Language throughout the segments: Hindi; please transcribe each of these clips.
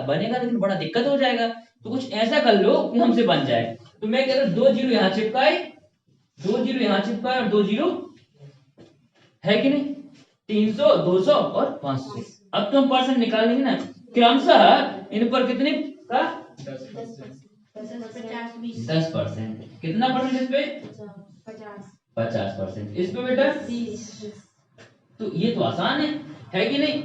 बनेगा लेकिन बड़ा दिक्कत हो जाएगा, तो कुछ ऐसा कर लो कि हमसे बन जाए। तो मैं कह रहा हूं 2 जीरो यहां चिपकाए, 2 जीरो यहां चिपकाए और 2 जीरो है कि नहीं, 300 200 और 500। अब तो हम परसेंट निकाल लेंगे ना, क्रमशः इन पर कितने का 10%, कितना परसेंट इस पे 50%, इस पे बेटा 30। तो ये तो आसान है कि नहीं।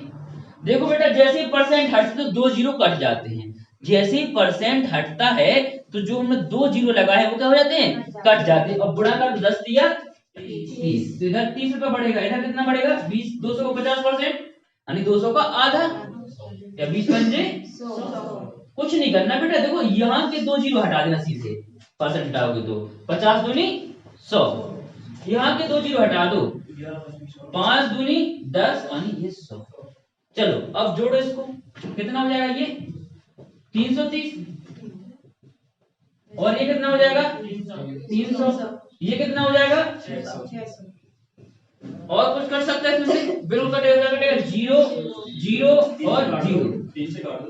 देखो बेटा जैसे ही परसेंट हटते तो 2 जीरो कट जाते हैं, जैसे ही परसेंट हटता है तो जो हमने 2 जीरो लगाए वो क्या हो जाते हैं, कट जाते हैं। अब बुढ़ा कर 10 दिया 30, तो इधर 30 रुपया बढ़ेगा, इधर कितना बढ़ेगा 20, 200 को 50%, यानी 200 का आधा, या 20 पंजे 100। कुछ नहीं करना बेटा, देखो यहाँ के 2 जीरो हटा देना सीधे, परसेंट हटाओगे तो 50 दूनी 100, यहाँ के 2 जीरो हटा दो, 5 दूनी 10 यानी ये 100। चलो अब जोड़ो इसको, कितना हो जाएगा ये 330, और ये कितना हो जाएगा 300, ये कितना हो जाएगा 600। और कुछ कर सकते हैं इसमें, बिल्कुल कटेगा कटेगा, जीरो जीरो और जीरो,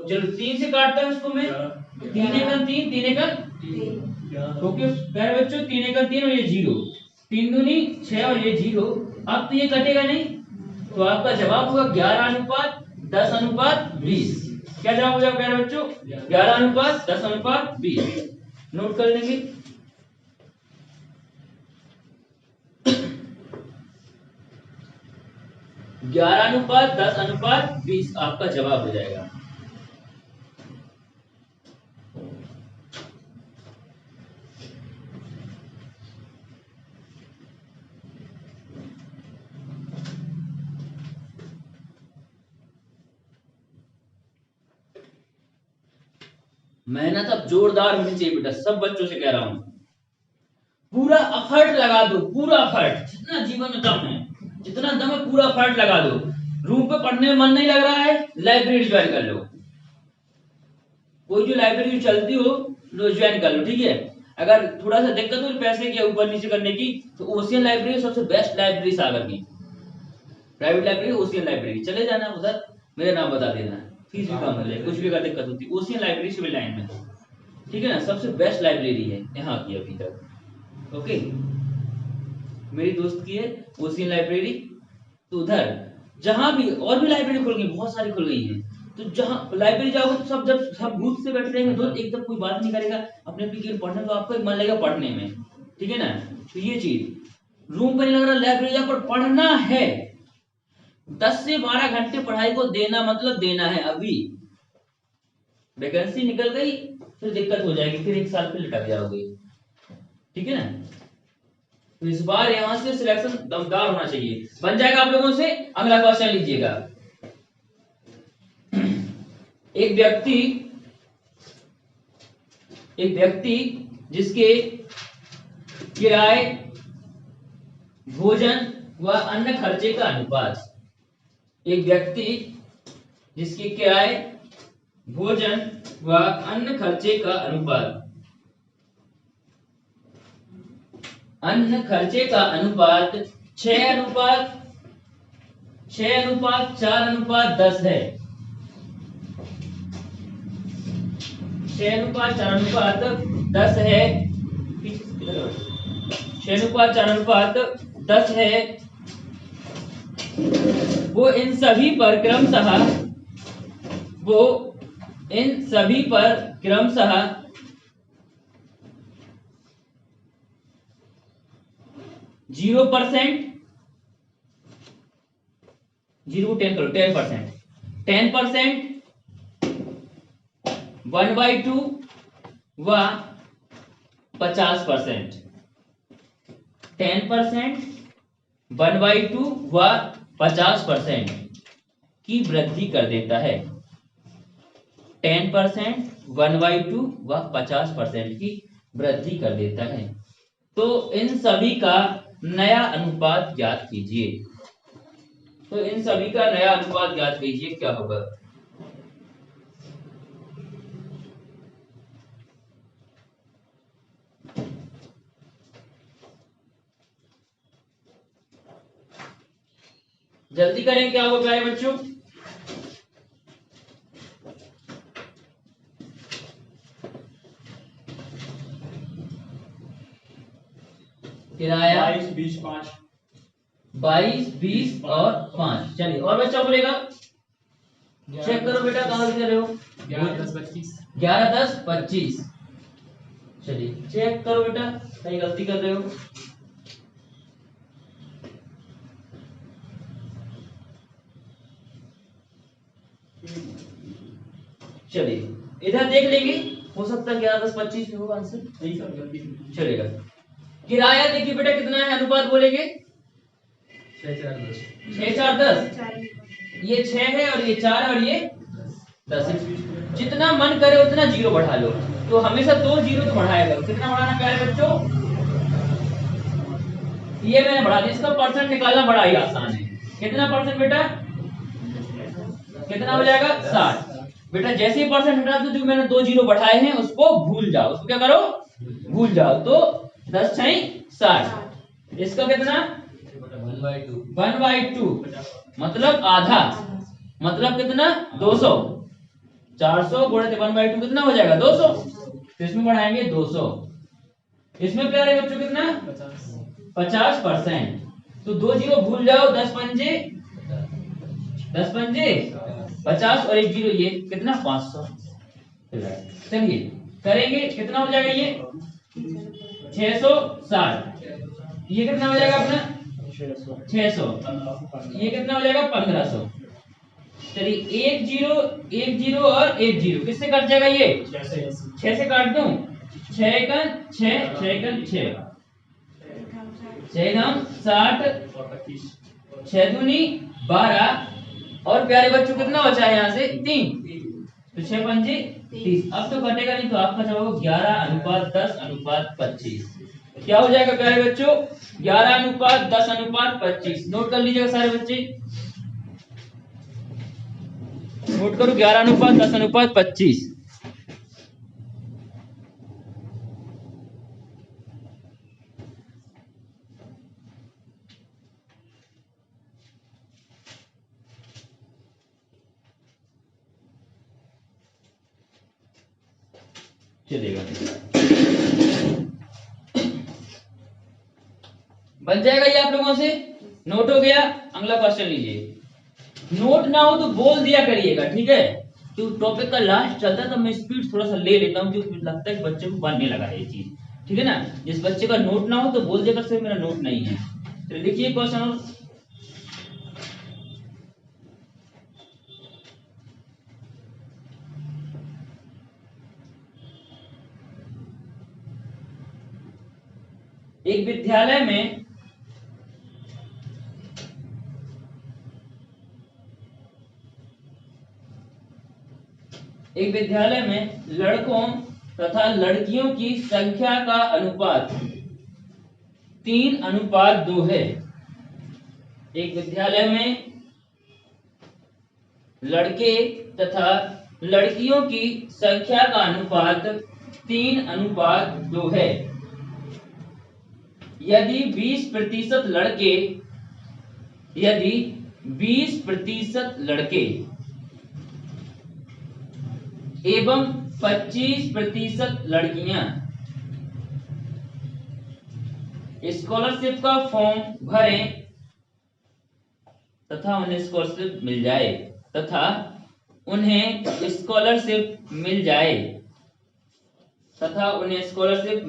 चलो 3 से काटता हूं इसको मैं, 3 एकम 3, 3 एकम ओके प्यारे बच्चों, 3 एकम 3 और ये जीरो, 3 दूनी 6 और ये जीरो। अब तो ये कटेगा नहीं, तो आपका जवाब होगा 11 अनुपात 10 अनुपात 20। क्या जवाब हो जाएगा प्यारे बच्चों, 11 अनुपात 10 अनुपात 20। नोट कर लेंगे। 11 अनुपात 10 अनुपात 20 आपका जवाब हो जाएगा। मेहनत अब जोरदार होनी चाहिए बेटा, सब बच्चों से कह रहा हूं, पूरा एफर्ट लगा दो, पूरा एफर्ट जितना जीवन में दम है, जितना दम है पूरा एफर्ट लगा दो। रूम पे पढ़ने में मन नहीं लग रहा है, लाइब्रेरी ज्वाइन कर लो, कोई जो लाइब्रेरी चलती हो वो ज्वाइन कर लो, ठीक है। अगर थोड़ा सा दिक्कत हो पैसे के ऊपर नीचे करने की, तो ओशियन लाइब्रेरी सबसे बेस्ट लाइब्रेरी सागर की, प्राइवेट लाइब्रेरी ओशियन लाइब्रेरी, चले जाना उधर, मेरा नाम बता देना, फीस भी कम हो जाए, कुछ भी अगर दिक्कत होती, ओशियन लाइब्रेरी सिविल लाइन में, ठीक है ना, सबसे बेस्ट लाइब्रेरी है यहाँ की अभी तक। ओके, मेरी दोस्त की है ओशियन लाइब्रेरी, तो उधर जहां भी और भी लाइब्रेरी खुल गई, बहुत सारी खुल गई है, तो जहां लाइब्रेरी जाओगे तो सब, जब सब ग्रुप से बैठे रहेंगे तो एकदम कोई बात नहीं करेगा, अपने अपनी केवल पढ़ने, तो आपको मन लगेगा पढ़ने में, ठीक है ना। तो ये चीज रूम पर नहीं लग रहा, लाइब्रेरी जाकर पढ़ना है, 10 से 12 घंटे पढ़ाई को देना, मतलब देना है। अभी वैकेंसी निकल गई फिर दिक्कत हो जाएगी, फिर 1 साल फिर लटक जाओगे, ठीक है ना। तो इस बार यहां से सिलेक्शन दमदार होना चाहिए, बन जाएगा आप लोगों से। अगला क्वेश्चन लीजिएगा। एक व्यक्ति जिसके किराए, भोजन व अन्य खर्चे का अनुपात, एक व्यक्ति जिसके किराए, भोजन व अन्य खर्चे का अनुपात, अन्य खर्चे का अनुपात 6 अनुपात 4 अनुपात 10 है, 6 अनुपात 4 अनुपात 10 है, 6 अनुपात 4 अनुपात 10 है। वो इन सभी पर क्रमशः 0%, 0 10 करो, 10%, 1/2 व 50%, 10%, 1/2 व 50% की वृद्धि कर देता है, 10%, 1/2 व 50% की वृद्धि कर देता है। तो इन सभी का नया अनुपात ज्ञात कीजिए, तो इन सभी का नया अनुपात ज्ञात कीजिए, क्या होगा। जल्दी करें, क्या होगा प्यारे बच्चों। किराया 22, 20, 5। 22, 20 और 5। चलिए और बच्चा बोलेगा, चेक करो बेटा कहाँ से कर रहे हो। 11, 10, 25। 11, 10, 25। चलिए चेक करो बेटा कहीं गलती कर रहे हो। चलिए इधर देख लेंगे, हो सकता है 11, 10, 25 में होगा आंसर। नहीं सर, गलती। चलेगा। किराया देखिए बेटा कितना है, अनुपात बोलेंगे 6, 4, 10। 6, 4, 10। ये 6 है और ये 4 और ये 10 है। जितना मन करे उतना जीरो बढ़ा लो, तो हमेशा 2 जीरो तो बढ़ाया करो। कितना बढ़ाना प्यारे बच्चों, ये मैंने बढ़ा दिया। इसका परसेंट निकालना बड़ा ही आसान है। कितना परसेंट बेटा, कितना हो जाएगा 60। बेटा जैसे ही परसेंट हटा दो, जो मैंने 2 जीरो बढ़ाए हैं उसको भूल जाओ, उसको क्या करो भूल जाओ। तो 10 6 60। इसका कितना 1/2 मतलब आधा, मतलब कितना 200। 400 गुणित 1/2 कितना हो जाएगा 200। तो इसमें बढ़ाएंगे 200। इसमें प्यारे बच्चों कितना 50%। तो 2 जीरो भूल जाओ, 10 पंजे 50 और 1 जीरो, ये कितना 500। चलिए करेंगे, कितना हो जाएगा ये 660। ये कितना हो जाएगा अपना 600। ये कितना हो जाएगा 1500। चलिए 1 जीरो और 1 जीरो किससे कट जाएगा, ये 6 से काट दूं। 6 एकम 6, 6 एकम 6, 6 एकम 60, 6 दूनी 12 और प्यारे बच्चों कितना बचा है यहाँ से 3। तो 6 पंजे 30। अब तो कटेगा नहीं, तो आपका जवाब होगा 11:10:25। क्या हो जाएगा प्यारे बच्चों 11:10:25। नोट कर लीजिएगा सारे बच्चे, नोट करो 11:10:25। चलेगा, बन जाएगा ये आप लोगों से। नोट हो गया, अगला क्वेश्चन लीजिए। नोट ना हो तो बोल दिया करिएगा, ठीक है। तो टॉपिक का लास्ट चलता है तो मैं स्पीड थोड़ा सा ले लेता हूँ, क्योंकि लगता है कि बच्चे को बनने लगा है ये चीज, ठीक है ना। जिस बच्चे का नोट ना हो तो बोल दिया कर, सर मेरा नोट नहीं है। तो देखिए क्वेश्चन, एक विद्यालय में लड़कों तथा लड़कियों की संख्या का अनुपात 3:2 है। एक विद्यालय में लड़के तथा लड़कियों की संख्या का अनुपात 3:2 है। यदि 20% लड़के एवं 25% लड़कियां स्कॉलरशिप का फॉर्म भरें तथा उन्हें स्कॉलरशिप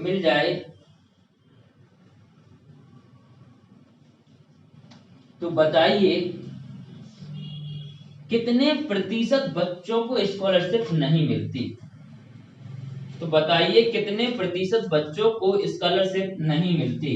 मिल जाए तो बताइए कितने प्रतिशत बच्चों को स्कॉलरशिप नहीं मिलती। तो बताइए कितने प्रतिशत बच्चों को स्कॉलरशिप नहीं मिलती।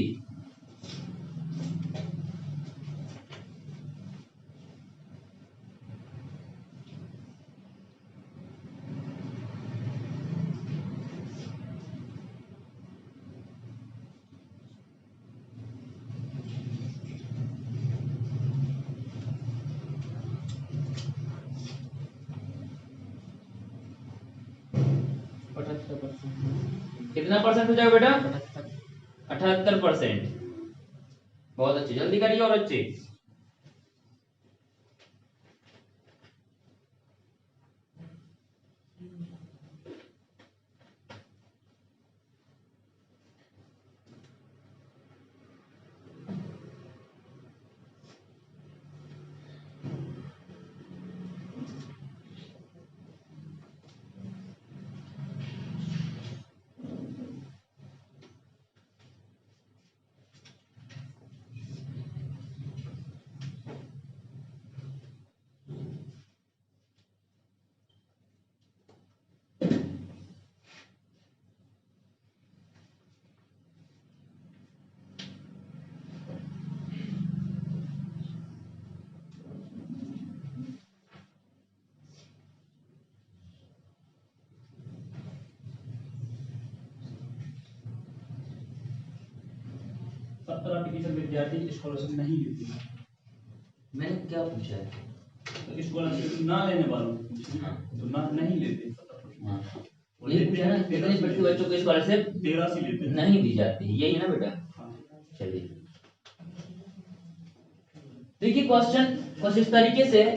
कितना परसेंट हो जाएगा बेटा 78%। बहुत अच्छे, जल्दी करिए और अच्छे। 17% विद्यार्थी स्कॉलरशिप नहीं लेते हैं। मैंने क्या पूछा है? तो स्कॉलरशिप ना लेने वालों को पूछिए, तो ना नहीं लेते 17%। हाँ, ये पूछा ना कितने प्रतिशत बच्चों को स्कॉलरशिप 83 लेते हैं। नहीं दी जाती, यही है ना बेटा? हाँ। चलिए देखिए क्वेश्चन कुछ इस तरीके से है।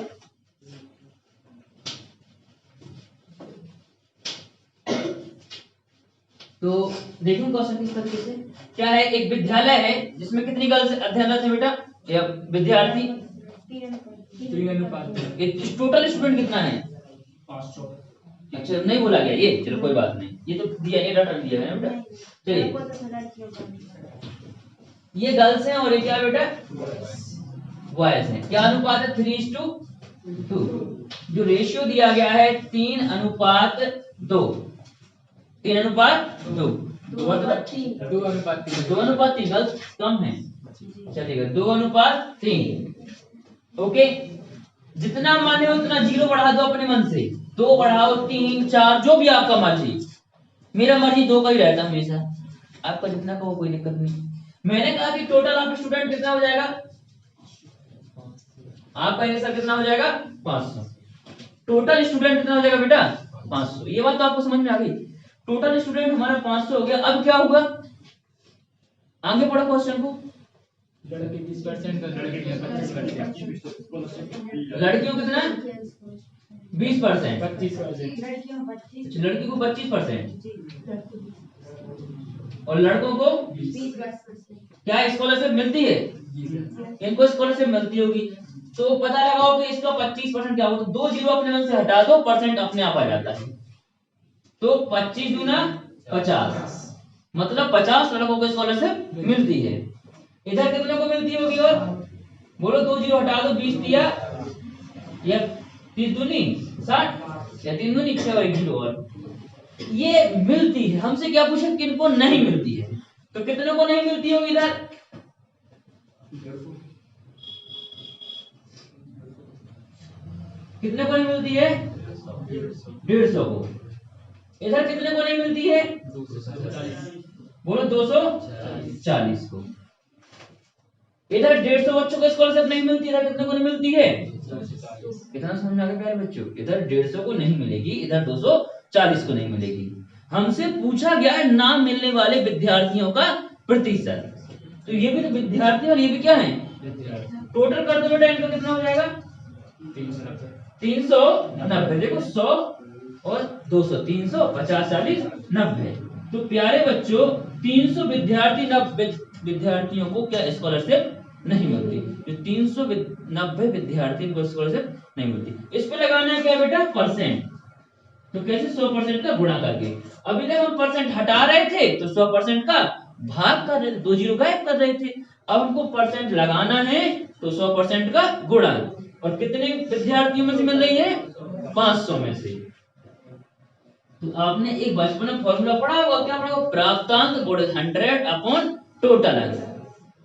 तो देखिए क्वेश्चन किस तरीके से क्या है। एक विद्यालय है जिसमें कितनी गर्ल्स अध्ययनरत है बेटा या विद्यार्थी? 3 अनुपात टोटल स्टूडेंट कितना है? 500। अच्छा नहीं बोला गया ये, चलो कोई बात नहीं, ये तो दिया, ये डाटा दिया है ना बेटा। चलिए ये गर्ल्स हैं और ये क्या बेटा बॉयज हैं। क्या अनुपात है? 3:2। जो रेशियो दिया गया है 3:2। 3:2। 2:3 गर्ल्स कम है, चलेगा 2:3। ओके, जितना माने उतना जीरो बढ़ा दो अपने मन से, 2 बढ़ाओ 3 4 जो भी आपका मर्जी। मेरा मर्जी 2 का ही रहता हमेशा, आपका जितना कहो कोई दिक्कत नहीं। मैंने कहा कि टोटल आपका स्टूडेंट कितना हो जाएगा? आपका आंसर कितना हो जाएगा? 500। टोटल स्टूडेंट कितना हो जाएगा बेटा? 500। ये बात तो आपको समझ में आ गई। टोटल स्टूडेंट हमारा 500 हो गया। अब क्या होगा? आगे पढ़ो क्वेश्चन को। लड़के 20% और लड़कियां 25%। लड़कियों कितना? 20%। 25%। लड़की को 25% और लड़कों को 20%। क्या स्कॉलरशिप मिलती है? इनको स्कॉलरशिप मिलती होगी। तो पता लगाओ कि इसका 25% क्या होगा। तो 2 जीरो अपने मन से हटा दो, परसेंट अपने आप आ जाता है। तो 25 दूना 50, मतलब 50 लड़कों को स्कॉलरशिप मिलती है। इधर कितने को मिलती होगी? और बोलो 2 जीरो हटा दो, 20 दिया या 30 दूनी 60 या 3 दूनी 6 और 1 जीरो। और ये मिलती है। हमसे क्या पूछे? किनको नहीं मिलती है। तो कितने को नहीं मिलती होगी इधर? कितने को नहीं मिलती है? 150 को। इधर कितने को नहीं मिलती है? बोलो 240 को। इधर 150 बच्चों को स्कॉलरशिप नहीं मिलती, इधर कितने को नहीं मिलती है? कितना समझ में आ गया प्यारे बच्चों? इधर 150 को नहीं मिलेगी, इधर 240 को नहीं मिलेगी। हमसे पूछा गया है नाम मिलने वाले विद्यार्थियों का प्रतिशत। तो ये भी तो विद्यार्थी और ये भी क्या है? टोटल कर दो बेटा, इनका कितना हो जाएगा? 390। देखो 100 और 200, 350 40 90। तो प्यारे बच्चों 300 विद्यार्थियों को क्या स्कॉलरशिप नहीं मिलती। जो 390 विद्यार्थियों को स्कॉलरशिप नहीं मिलती। इस पे लगाना है क्या बेटा? परसेंट। तो कैसे? 100% का गुणा करके। अभी तक हम परसेंट हटा रहे थे तो 100% का भाग कर रहे थे, 2 जीरो गायब कर रहे थे। अब हमको परसेंट लगाना है तो 100% का गुणा। और कितने विद्यार्थियों में से मिल रही है? 500 में से। तो आपने एक बचपन में फॉर्मूला पढ़ा होगा, क्या पढ़ा होगा? प्राप्तांक गुणे 100 अपॉन टोटल अंक।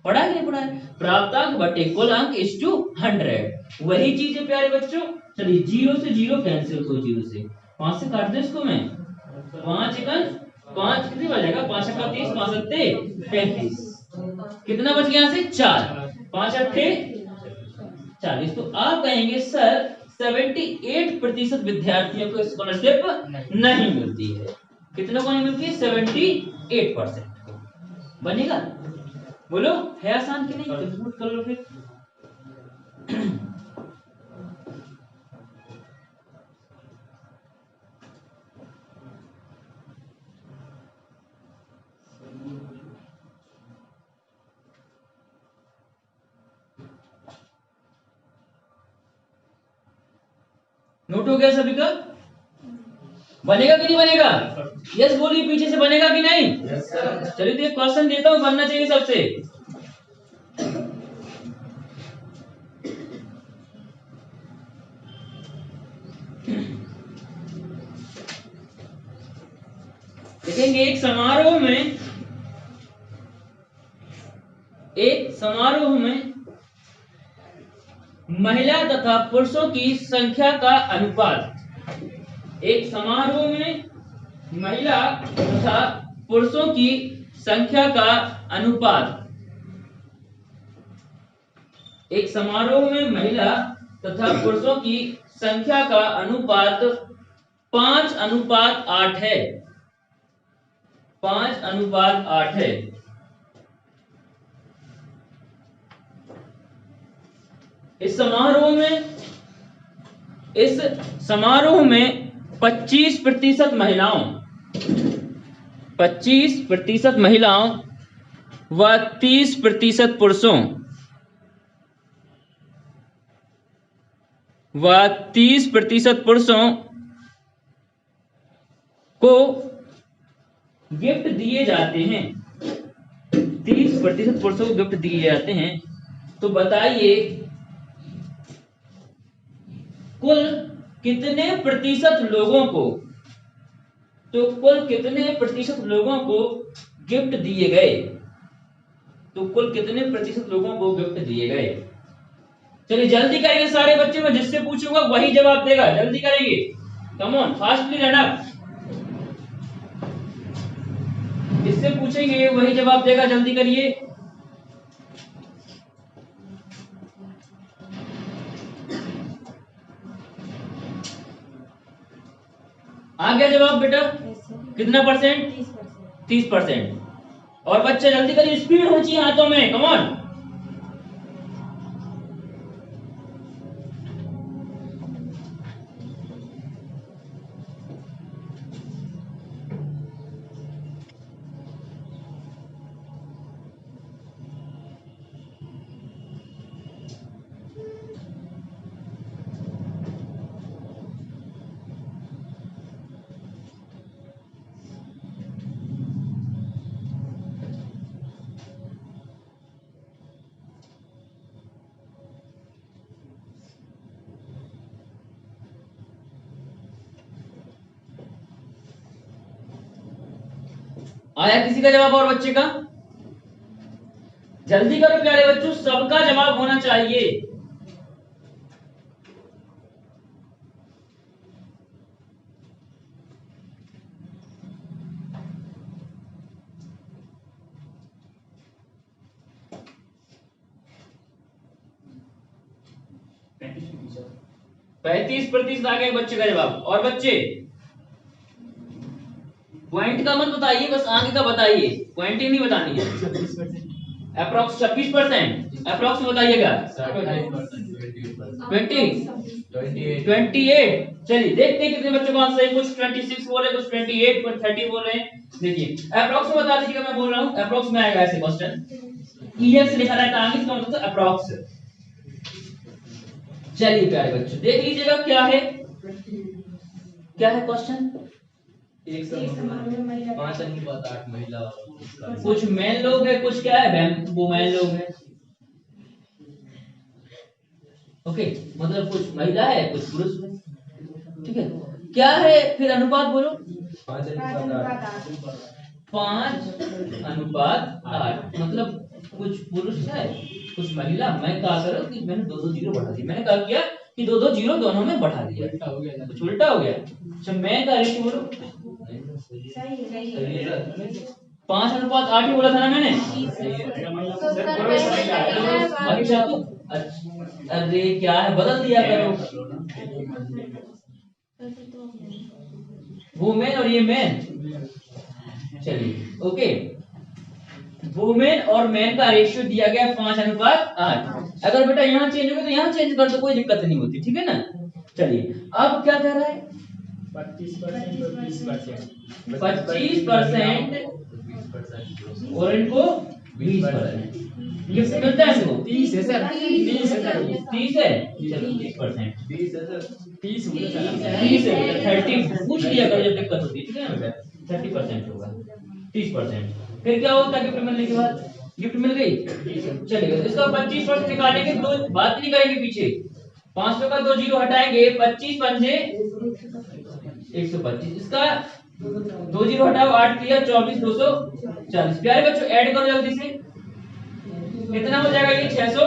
पढ़ा कि नहीं पढ़ा है? प्राप्तांक बटे कुल अंक इज टू 100। वही चीज है प्यारे बच्चों। चलिए 0 से 0 कैंसिल, 2 0 से 5 से काट दे इसको मैं। 5 एकन 5 कितनी बचेगा? 5 का 30, 5 सत्ते 35। कितना बच गया? यहाँ से 4, 5 अट्ठे 40। तो आप कहेंगे सर 78% विद्यार्थियों को स्कॉलरशिप नहीं मिलती है। कितनों को नहीं मिलती है? 78% को। बनेगा? बोलो है आसान कि नहीं? तो नोट कर लो फिर। नोट हो गया सभी का? बनेगा कि नहीं बनेगा? यस बोलिए पीछे से, बनेगा कि नहीं? Yes sir. चलिए तो एक क्वेश्चन देता हूं, बनना चाहिए सबसे। देखेंगे एक समारोह में महिला तथा पुरुषों की संख्या का अनुपात। एक समारोह में महिला तथा पुरुषों की संख्या का अनुपात एक समारोह में महिला तथा पुरुषों की संख्या का अनुपात 5:8 है। 5:8 है। इस समारोह में 25% महिलाओं व 30% पुरुषों को गिफ्ट दिए जाते हैं। 30% पुरुषों को गिफ्ट दिए जाते हैं। तो बताइए कुल कितने प्रतिशत लोगों को गिफ्ट दिए गए? चलिए जल्दी करेंगे सारे बच्चे में, जिससे पूछूंगा वही जवाब देगा। जल्दी करेंगे, come on, fastly run up. जिससे पूछेंगे वही जवाब देगा, जल्दी करिए। आ गया जवाब बेटा? कितना परसेंट? 30%। और बच्चे जल्दी करिए, स्पीड होनी चाहिए हाथों में, कम ऑन। आया किसी का जवाब? और बच्चे का? जल्दी करो प्यारे बच्चों, सबका जवाब होना चाहिए। पैंतीस प्रतिशत आ गए बच्चे का जवाब। और बच्चे पॉइंट का मत बताइए, बस आगे का बताइए, पॉइंटिंग नहीं बतानी है। 26%। अप्रोक्स 26%। अप्रोक्स में बताइएगा। 28। चलिए देखते हैं कितने बच्चों को आंसर सही। कुछ 26 बोल रहे, कुछ 28, कुछ 30 बोल रहे हैं। देखिए अप्रोक्स में बता दीजिएगा, मैं बोल रहा हूँ अप्रोक्स में आएगा ऐसे क्वेश्चन। ईएक्स लिखा रहता है, इसका मतलब अप्रोक्स। चलिए प्यारे बच्चों देख लीजिएगा क्या है क्वेश्चन। एक समारोह में महिला 5:8 महिला। कुछ मैन लोग है, कुछ क्या है वो मैन लोग है। ओके, मतलब कुछ महिला है कुछ पुरुष है, ठीक है। क्या है फिर अनुपात बोलो? 5:8। मतलब कुछ पुरुष है कुछ महिला। मैं कहा करो कि मैंने दो जीरो बढ़ा दी। मैंने कहा किया कि दो जीरो दोनों में बढ़ा दिया, कुछ उल्टा हो गया। अच्छा मैं का रेशियो बोलो। 5:8 ही बोला था ना मैंने। अच्छा अरे क्या है, बदल दिया करो। वुमेन और ये मैन। चलिए ओके, वुमेन और मैन का रेशियो दिया गया 5:8। अगर बेटा यहाँ चेंज होगा तो यहाँ चेंज कर दो, कोई दिक्कत नहीं होती, ठीक है ना। चलिए अब क्या कह रहा है? 25% और 20%। 25% और इनको 20%। गिफ्ट मिलता है इनको 30 है सर। 30 है सर। 30 है। चलो 30%। 30 है सर। 30 है 30 पूछ लिया करो जब दिक्कत होती है, ठीक है बेटा। 30% होगा, 30%। फिर क्या होता है गिफ्ट मिलने के बाद? गिफ्ट मिल गई, चलिए इसका 25% निकालेंगे। दो बात नहीं करेंगे पीछे। 500 का 2 जीरो हटाएंगे, 25 पंजे 125। इसका 2 जीरो हटाओ, 8 किया 24, 240। प्यारे बच्चों ऐड करो जल्दी से, कितना हो जाएगा ये? 600।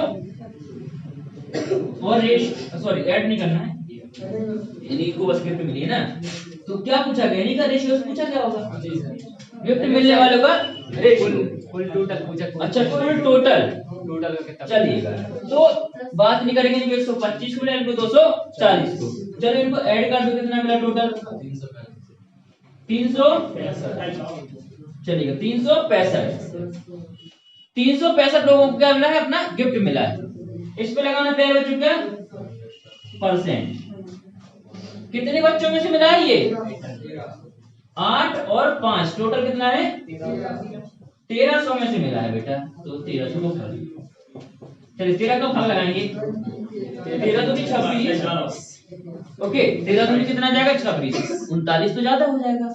और सॉरी ऐड नहीं करना है, इन्हीं को बस गिफ्ट मिली है ना। तो क्या पूछा गया? इन्हीं का रेशियो पूछा क्या होगा? गिफ्ट मिलने वालों का रेशियो। फुल टोटल पूछा। अच्छा फुल टोटल टोटल का कितना? चलिएगा, तो बात नहीं करेंगे इनको 125 को मिला, इनको 240 को। चलो इनको ऐड कर दो, कितना मिला टोटल? 300। चलिएगा 365 लोगों को क्या मिला है? अपना गिफ्ट मिला है। इस पे लगाना प्यारे बच्चों क्या परसेंट। कितने बच्चों में से मिला है ये? 8 और 5 टोटल कितना है? 1300 में से मिला है बेटा। तो 1300 को चलिए 13 का भाग लगाएंगे। 13 तो 26। ओके 13 तो कितना जाएगा? 26। 39 तो ज्यादा हो जाएगा।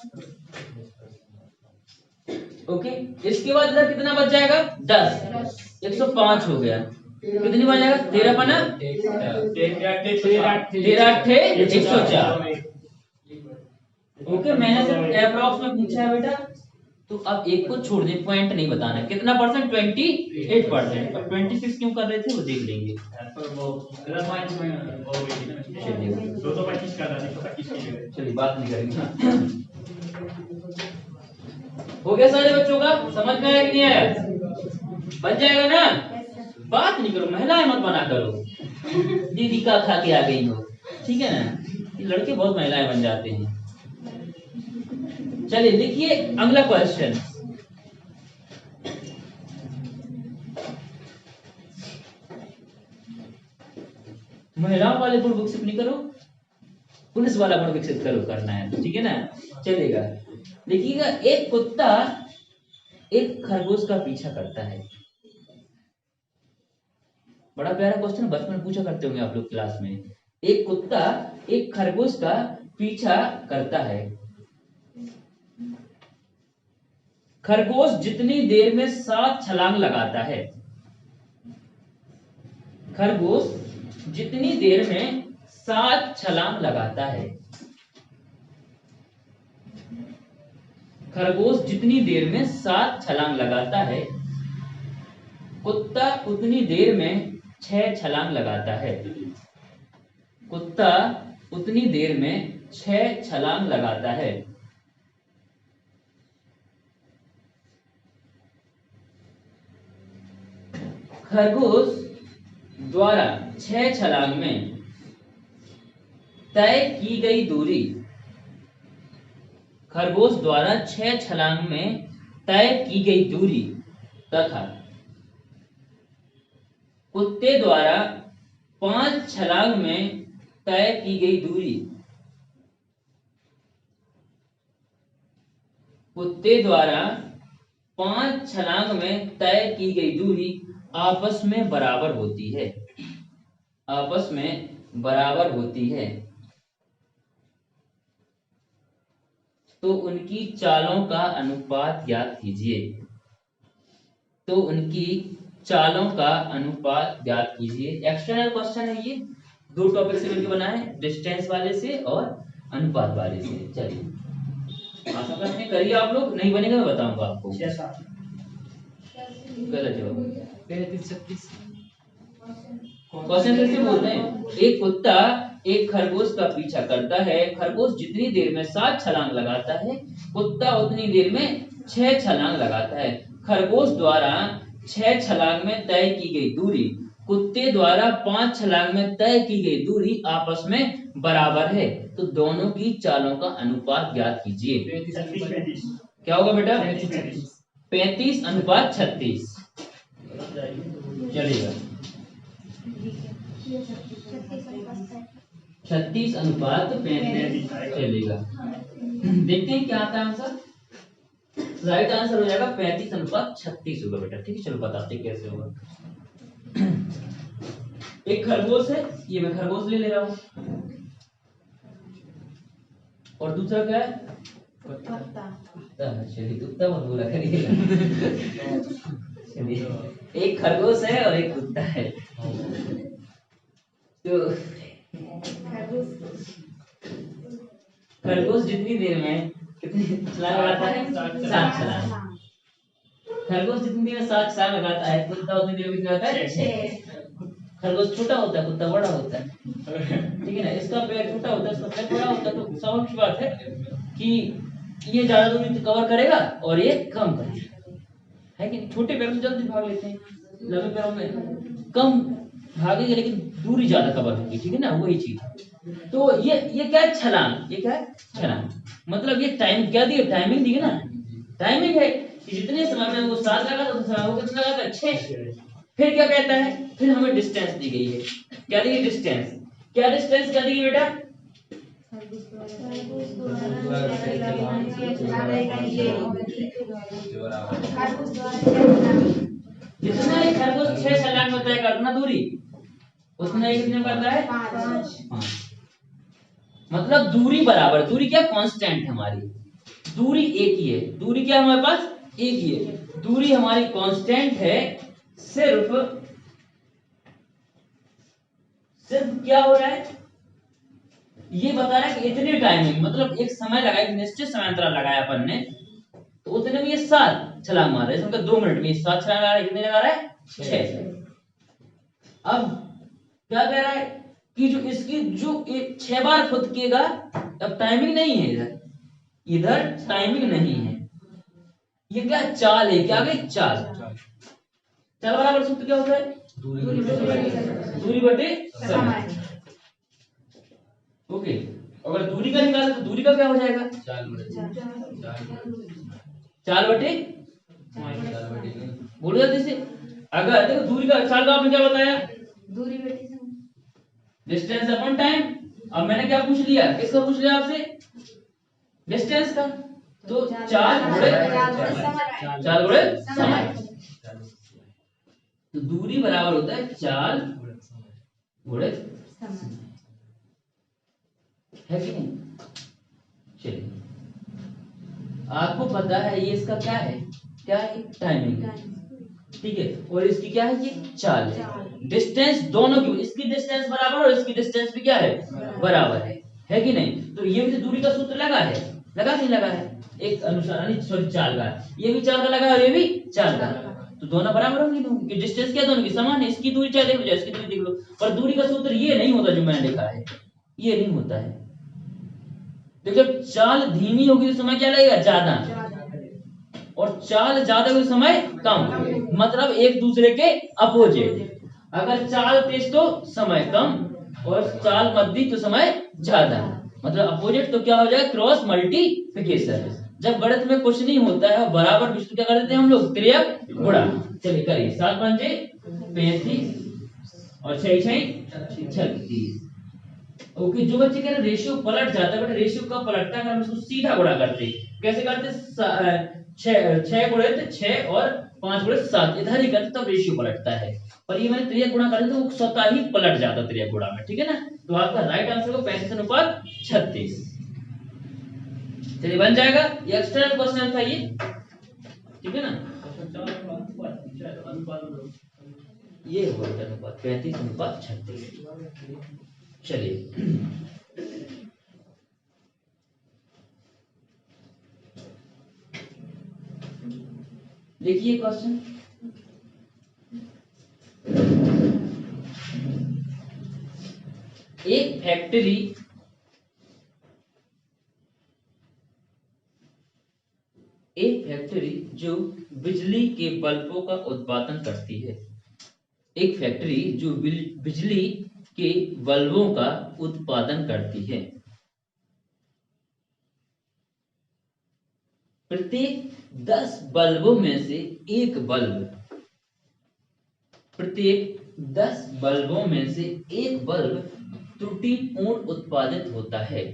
ओके इसके बाद इधर कितना बच जाएगा? 10। 105 हो गया। कितनी बच जाएगा? 13 पना 13 8 104। ओके मैंने सिर्फ अप्रॉक्स में पूछा है बेटा, तो अब एक को छोड़ दे, पॉइंट नहीं बताना है। कितना परसेंट? 28%। अब 26 क्यों कर रहे थे वो देख लेंगे। चलिए बात नहीं करेंगे। हो गया सारे बच्चों का? समझ में आया कि नहीं आया? बन जाएगा ना? बात नहीं करो, महिलाएं मत बना करो, दीदी का खा के आ गई हो, ठीक है ना? ये लड़के बहुत महिलाएं बन जाते हैं। चलिए देखिए अगला क्वेश्चन। महिलाओं वाले गुण विकसित नहीं करो, पुलिस वाला गुण विकसित करो, करना है तो ठीक है ना? चलेगा। देखिएगा एक कुत्ता एक खरगोश का पीछा करता है। बड़ा प्यारा क्वेश्चन, बचपन में पूछा करते होंगे आप लोग क्लास में। एक कुत्ता एक खरगोश का पीछा करता है। खरगोश जितनी देर में 7 छलांग लगाता है। खरगोश जितनी देर में 7 छलांग लगाता है। खरगोश जितनी देर में 7 छलांग लगाता है, कुत्ता उतनी देर में 6 छलांग लगाता है। कुत्ता उतनी देर में 6 छलांग लगाता है। खरगोश द्वारा 6 छलांग में तय की गई दूरी। खरगोश द्वारा 6 छलांग में तय की गई दूरी तथा कुत्ते द्वारा 5 छलांग में तय की गई दूरी। कुत्ते द्वारा 5 छलांग में तय की गई दूरी आपस में बराबर होती है। आपस में बराबर होती है तो उनकी चालों का अनुपात ज्ञात कीजिए। तो उनकी चालों का अनुपात ज्ञात कीजिए। एक्सटर्नल क्वेश्चन है ये, 2 टॉपिक से मिलकर बना है, डिस्टेंस वाले से और अनुपात वाले से। चलिए आशा करते हैं करिए आप लोग, नहीं बनेगा मैं बताऊंगा आपको। गलत जवाब। 36 क्वेश्चन कैसे बोल रहे हैं? एक कुत्ता एक खरगोश का पीछा करता है। खरगोश जितनी देर में 7 छलांग लगाता है, कुत्ता उतनी देर में 6 छलांग लगाता है। खरगोश द्वारा 6 छलांग में तय की गई दूरी कुत्ते द्वारा 5 छलांग में तय की गई दूरी आपस में बराबर है तो दोनों की चालों का अनुपात ज्ञात कीजिए। क्या होगा बेटा? 35 अनुपात 36। चलेगा 36 अनुपात 35 चलेगा। देखते हैं क्या आता है आंसर। राइट आंसर हो जाएगा 35 अनुपात 36 होगा बेटा। ठीक है चलो बताते हैं कैसे होगा। एक खरगोश है, ये मैं खरगोश ले रहा हूं, और दूसरा क्या है? चलिए कुत्ता मत बोला करिएगा। एक खरगोश है और एक कुत्ता है। तो खरगोश जितनी देर में कितनी छलांग लगाता है? 7 छलांग। खरगोश जितनी देर में 7 छलांग लगाता है, कुत्ता उतनी देर में कितना लगाता है? 6। खरगोश छोटा होता है, कुत्ता बड़ा होता है, ठीक है ना? इसका पैर छोटा होता है, इसका पैर बड़ा होता है, तो स्वाभाविक सी बात है कि ये ज्यादा दूरी कवर करेगा और ये कम करेगा, है कि नहीं? छोटे पैर में जल्दी भाग लेते हैं, लंबे पैरों में कम भागेंगे लेकिन दूरी ज्यादा कवर होगी, ठीक है ना, वही चीज। तो ये क्या है, छलांग, ये क्या है, छलांग। मतलब ये टाइम क्या दी है, टाइमिंग दी है ना, टाइमिंग है कि जितने समय में वो 7 लगा तो समय वो कितना लगा था, 6। फिर क्या कहता है, फिर हमें डिस्टेंस दी गई है, क्या दी है, डिस्टेंस। क्या डिस्टेंस क्या दी गई बेटा, जितना एक खरगोश 6 छलांग में तय करना दूरी, उतना ही कितने में करता है, 5। मतलब दूरी बराबर, दूरी क्या कांस्टेंट है हमारी, दूरी एक ही है, दूरी क्या हमारे पास एक ही है, दूरी हमारी कांस्टेंट है। सिर्फ क्या हो रहा है, ये बता रहा है कि इतनी टाइमिंग, मतलब एक समय लगा, एक निश्चित समय अंतराल लगाया अपन ने, तो उतने में ये 7 छलांग मार रहा है, समझो 2 मिनट में 7 छलांग लगा रहा है, कितने लगा रहा है, 6। अब क्या कह रहा है कि जो इसकी जो 6 बार खुद किएगा, अब टाइमिंग नहीं है इधर, इधर टाइमिंग नहीं है, ये क्या चाल है, क्या गई चाल। चाल बराबर सूत्र क्या होता है, दूरी बटे समय। ओके, अगर दूरी का निकाले तो दूरी का क्या हो जाएगा, चाल बटे, बोलो जल्दी से। अगर देखो दूरी का, चाल का आपने क्या बताया, दूरी बटे डिस्टेंस अपॉन टाइम। अब मैंने क्या पूछ लिया, किसका पूछ लिया आपसे, डिस्टेंस का, तो चाल गुणे समय। तो दूरी बराबर होता है चाल गुणे है कि नहीं। चलिए, आपको पता है ये इसका क्या है, क्या है, टाइमिंग, ठीक है, और इसकी क्या है, ये चाल है। डिस्टेंस दोनों की, इसकी डिस्टेंस बराबर और इसकी डिस्टेंस भी क्या है, बराबर है कि नहीं। तो ये भी दूरी का सूत्र लगा है, लगा नहीं लगा है, एक अनुसार सॉरी चाल का, ये भी चाल का लगा और ये भी चाल का, तो दोनों बराबर होंगे, क्योंकि डिस्टेंस क्या दोनों की समान है, इसकी दूरी चाहे देखो जाए, इसकी दूरी देख लो, पर दूरी का सूत्र ये नहीं होता जो मैंने लिखा है, ये नहीं होता है। तो जब चाल धीमी होगी तो समय क्या लगेगा, ज्यादा, और चाल ज्यादा होगी समय कम, मतलब एक दूसरे के अपोजिट। अगर चाल तेज तो समय कम, और चाल मध्य तो समय ज्यादा, मतलब अपोजिट, तो क्या हो जाएगा, क्रॉस मल्टीप्लिकेशन। जब गणित में कुछ नहीं होता है और बराबर विष्णु क्या कर देते हैं हम लोग, त्रियक गुणा। चलिए करिए, 7 पंजे 35 और 6 6 36। ओके, जो बच्चे कह रहे रेशियो पलट जाता है, बट रेशियो कब पलटता है, अगर हम इसको सीधा गुणा करते, कैसे करते, 6 गुणे 6 और 5 गुणे 7 इधर ही करते तब रेशियो पलटता है, पर ये मैंने त्रियक गुणा कर तो वो स्वतः ही पलट जाता त्रियक गुणा में, ठीक है ना। तो आपका राइट आंसर हो 35:36। चलिए बन जाएगा, ये एक्सटर्नल क्वेश्चन था ये, ठीक है ना, ये होगा अनुपात 35:36। चलिए देखिए क्वेश्चन, एक फैक्ट्री जो बिजली के बल्बों का उत्पादन करती है, एक फैक्ट्री जो बिजली के बल्बों का उत्पादन करती है, प्रत्येक 10 बल्बों में से एक बल्ब, प्रत्येक 10 बल्बों में से एक बल्ब त्रुटिपूर्ण उत्पादित होता है,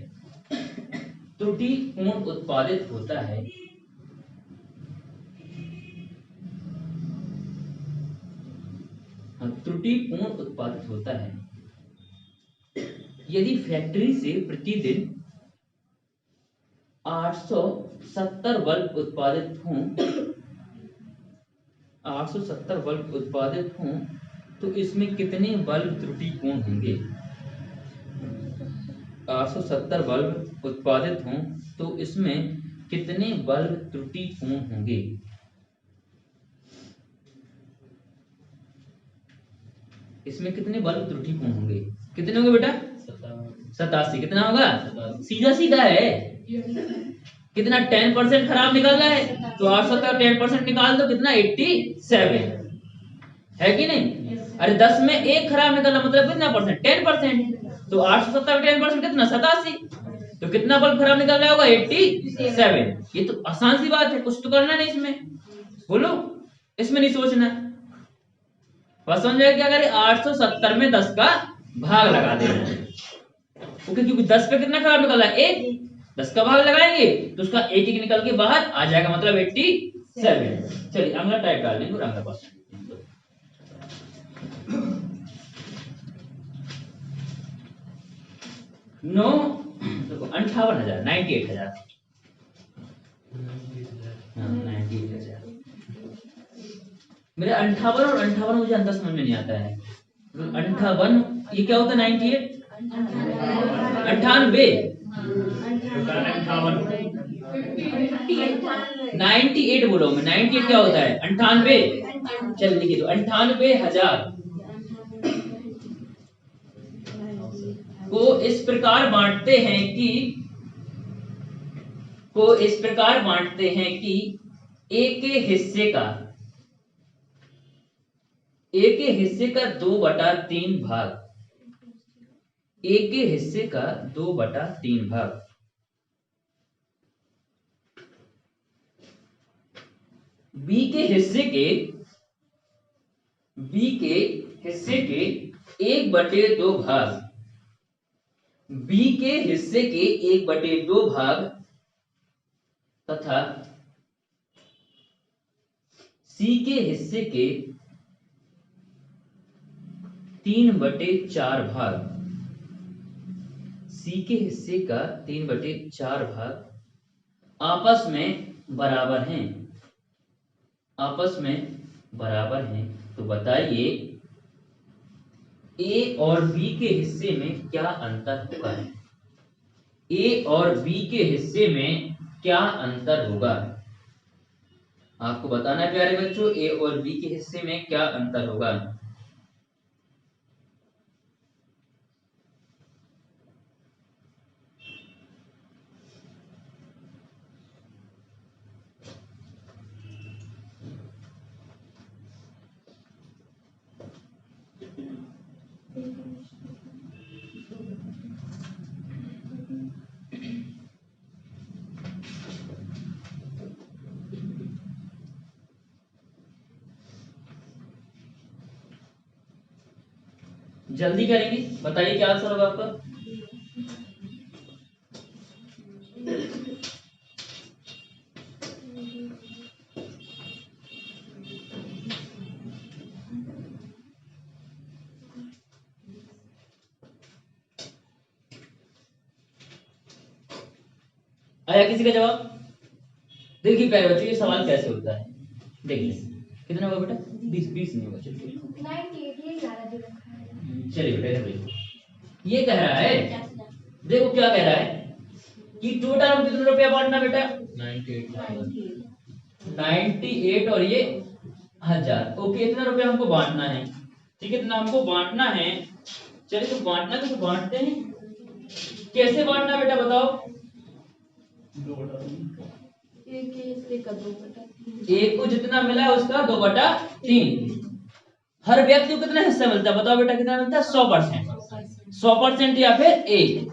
त्रुटिपूर्ण उत्पादित होता है, त्रुटिपूर्ण उत्पादित होता है यदि फैक्ट्री से प्रतिदिन 870 बल्ब उत्पादित हों, 870 बल्ब उत्पादित हों, तो इसमें कितने बल्ब त्रुटिपूर्ण होंगे। 870 बल्ब उत्पादित हों तो इसमें कितने बल्ब त्रुटिपूर्ण होंगे। इसमें कितने बल्ब त्रुटिपूर्ण होंगे, कितने होंगे बेटा, 87। कितना होगा, सीधा सीधा है, कितना 10% खराब निकल रहा है, तो 870 10% निकाल दो, कितना 87 है कि नहीं? अरे 10 में एक खराब निकलना मतलब कितना परसेंट? 10%। तो 870 में 10% कितना? 87। तो कितना बल्ब खराब निकल रहा होगा? 87। ये तो आसान सी बात है, कुछ तो करना नहीं इसमें, बोलो, इसमें नहीं सोचना। बस समझ जाए क्या करें, 870 में 10 का भाग लगा देना है। ओके, क्योंकि 10 पे कितना खराब निकल रहा है? 1। 10 का भाग लगाएंगे तो उसका 1 निकल के बाहर आ जाएगा, मतलब 87। चलिए अगला टाइप डाल देंगे और अगला क्वेश्चन। 58,000 98,000। हाँ 98,000। मेरे 58 और 58 मुझे अंदर समझ में नहीं आता है। 58 ये क्या होता है? 98 98 98 बोलो मैं, 98 क्या होता है? 98। चल लिखिए तो 98,000 को इस प्रकार बांटते हैं कि एक के हिस्से का 2/3 भाग, एक के हिस्से का 2/3 भाग बी के हिस्से के 1/2 भाग, बी के हिस्से के 1/2 भाग तथा सी के हिस्से के 3/4 भाग, सी के हिस्से का 3/4 भाग आपस में बराबर हैं, तो बताइए ए और बी के हिस्से में क्या अंतर होगा? ए और बी के हिस्से में क्या अंतर होगा? आपको बताना है प्यारे बच्चों, ए और बी के हिस्से में क्या अंतर होगा। जल्दी करेंगे, बताइए क्या आंसर होगा आपका। आया किसी का जवाब? देखिए प्यारे बच्चों ये सवाल कैसे होता है, देखिए कितना होगा बेटा? 20 नहीं होगा, चलिए बेटा देखो, ये कह रहा है, देखो क्या कह रहा है कि टोटल में कितना रुपया बांटना बेटा? 98 और ये 1000। ओके, इतना रुपया हमको बांटना है, ठीक है, इतना हमको बांटना है। चलिए तो बांटना तो बांटते हैं, कैसे बांटना बेटा बताओ? एक को जितना मिला है उसका 2/3। हर व्यक्ति को कितना हिस्सा मिलता है बताओ बेटा? कितना मिलता है? 100%। 100% या फिर 1,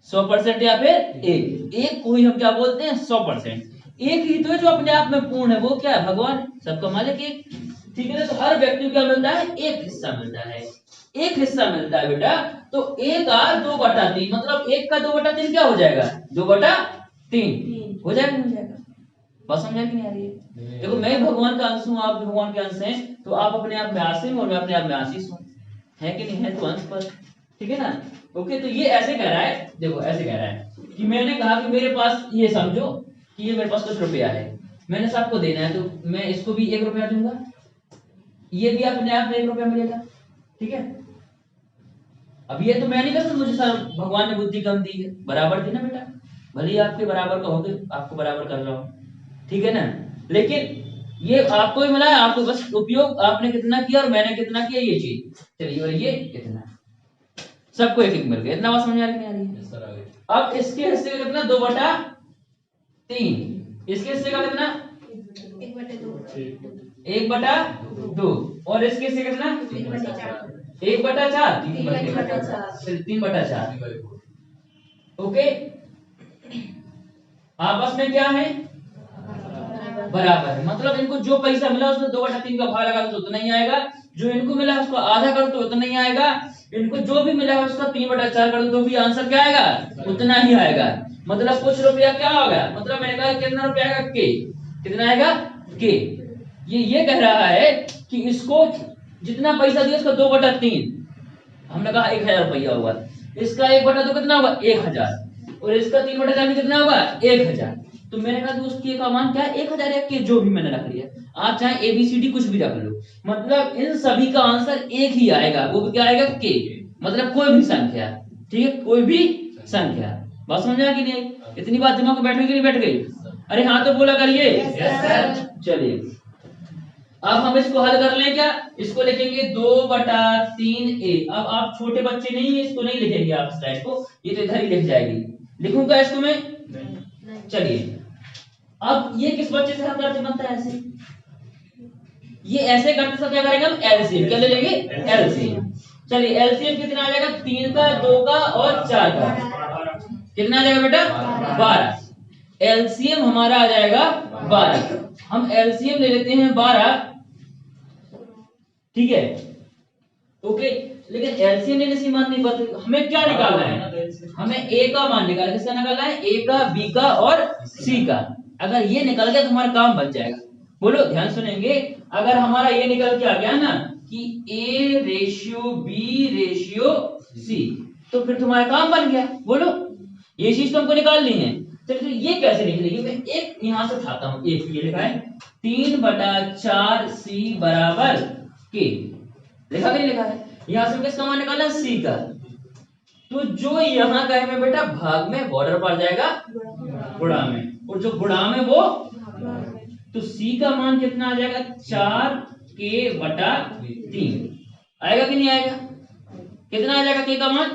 100% या फिर 1 को ही हम क्या बोलते हैं? 100%। एक ही तो है जो अपने आप में पूर्ण है, वो क्या है? भगवान, सबका मालिक एक, ठीक है ना? तो हर व्यक्ति को क्या मिलता है? एक हिस्सा मिलता है, एक हिस्सा मिलता है बेटा। तो एक का 2/3 मतलब एक का 2/3 क्या हो जाएगा? 2/3 हो जाएगा, नहीं हो जाएगा? बात समझ कि नहीं आ रही है? देखो मैं भगवान का अंश हूँ, आप भी भगवान के अंश हैं, तो आप अपने आप में आसिम और मैं अपने आप में आशीष हूँ, है कि नहीं? है तो अंश पर, ठीक है ना? ओके, तो ये ऐसे कह रहा है, देखो ऐसे कह रहा है कि मैंने कहा कि मेरे पास, ये समझो कि ये मेरे पास कुछ रुपया है, मैंने सबको देना है, तो मैं इसको भी 1 रुपया दूंगा, ये भी अपने आप में 1 रुपया मिलेगा, ठीक है? अब ये तो मैं नहीं कर सकता, मुझे सर भगवान ने बुद्धि कम दी है, बराबर थी ना बेटा, भले ही आपके बराबर का हो गए, आपको बराबर कर रहा हूँ, ठीक है ना? लेकिन ये आपको ही मिला है, आपको बस उपयोग आपने कितना किया और मैंने कितना किया, ये चीज। चलिए, और ये इतना, सबको 1-1 मिल गया। इतना बात समझ आ रही है? अब इसके हिस्से का कितना? 2/3। इसके हिस्से का कितना? 1/2 और इसके से कितना 1/4 3/4 ओके। आपस में क्या है बराबर है, मतलब इनको जो पैसा मिला उसमें 2/3 का भाग लगा तो उतना ही आएगा, जो इनको मिला उसको आधा कर दो उतना ही आएगा, इनको जो भी मिला है उसका 3/4 कर दो तो भी आंसर क्या आएगा उतना ही आएगा। मतलब कुछ रुपया क्या होगा, मतलब मैंने कहा कितना रुपया आएगा के, कितना आएगा के। ये कह रहा है कि इसको जितना पैसा दिया उसका 2/3, हमने कहा 1000 रुपया होगा, इसका 1/2 कितना होगा 1000 और इसका 3/4 कितना होगा 1000। तो मैंने कहा कि उसके का मान क्या है 1000 या के, जो भी मैंने रख लिया, आप चाहे ABCD कुछ भी रख लो, मतलब इन सभी का आंसर एक ही आएगा, वो क्या आएगा के, मतलब कोई भी संख्या, ठीक है कोई भी संख्या। बात समझा कि नहीं, इतनी बात दिमाग में बैठ गई कि नहीं बैठ गई? अरे हाँ तो बोला करिए। चलिए अब हम इसको हल कर लें क्या, इसको लिखेंगे 2/3a। अब आप छोटे बच्चे नहीं है, इसको नहीं लिखेंगे आप इस टाइप को, ये तो इधर ही लिख जाएगी, लिखूंगा इसको मैं। चलिए अब ये किस बच्चे से हम करते बनता है ऐसे, ये ऐसे करते सब क्या करेंगे हम एलसीएम, क्या ले लेंगे एलसीएम। चलिए एलसीएम कितना आ जाएगा 3 का 2 का और 4 का, कितना आ जाएगा बेटा 12। एलसीएम हमारा आ जाएगा 12, हम एलसीएम ले लेते हैं 12, ठीक है ओके। लेकिन एलसीएम लेने से मान नहीं पाते, हमें क्या निकालना है, हमें ए का मान निकालना है, किसका निकालना है ए का बी का और सी का। अगर ये निकल गया तो हमारा काम बन जाएगा, बोलो ध्यान सुनेंगे। अगर हमारा ये निकल के आ गया ना कि A/B/C, तो फिर तुम्हारा काम बन गया, बोलो ये चीज तुमको निकालनी है। तो ये कैसे निकलेगी, मैं एक यहां से उठाता हूं, एक ये लिखा है 3/4C बराबर के, लिखा नहीं लिखा है, यहां से किसका मान निकालना है सी का। तो जो यहाँ का है मैं बेटा भाग में बॉर्डर पर जाएगा गुणा में, और जो गुणा में वो, तो सी का मान कितना आ जाएगा 4k/3 आएगा कि नहीं आएगा, कितना आ जाएगा के का मान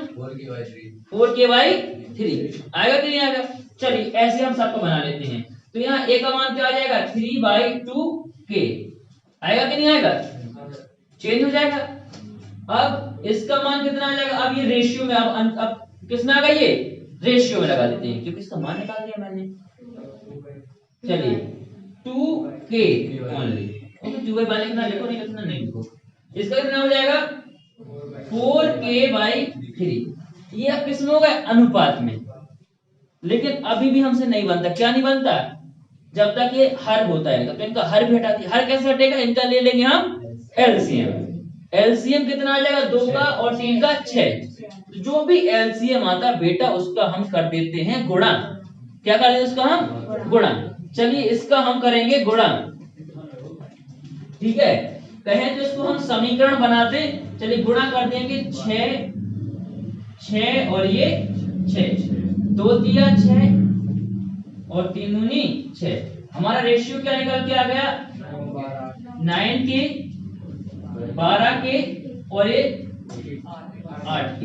4k/3 आएगा कि नहीं आएगा। चलिए ऐसे हम सबको बना लेते हैं, तो यहाँ ए का मान क्या आ जाएगा 3/2k आएगा कि नहीं आएगा, चेंज हो जाएगा। अब इसका मान कितना आ जाएगा, अब ये रेशियो में, अब किसमें आ गया, ये रेशियो में लगा देते हैं क्योंकि इसका मान निकाल दिया मैंने। चलिए 2k ओनली, ओके 2/2 लिखना, लिखो नहीं लिखना नहीं लिखो। इसका कितना हो जाएगा 4k/3, ये अब किसमें होगा अनुपात में, लेकिन अभी भी हमसे नहीं बनता, क्या नहीं बनता, जब तक ये हर होता है तो इनका हर भी हटा दिया। हर कैसे हटेगा, इनका ले लेंगे हम एलसीएम। एलसीएम कितना आ जाएगा 2 का और 3 का 6, जो भी एलसीएम आता बेटा उसका हम कर देते हैं गुणा, क्या कर देते हैं उसका हम गुणा। चलिए इसका हम करेंगे गुणा, ठीक है, कहें तो इसको हम समीकरण बनाते, चलिए गुणा कर देंगे 6 और ये 6, 2 तिया 6 और 3 दूनी 6, हमारा रेशियो क्या निकल के आ गया 9k 12k और ये 8k।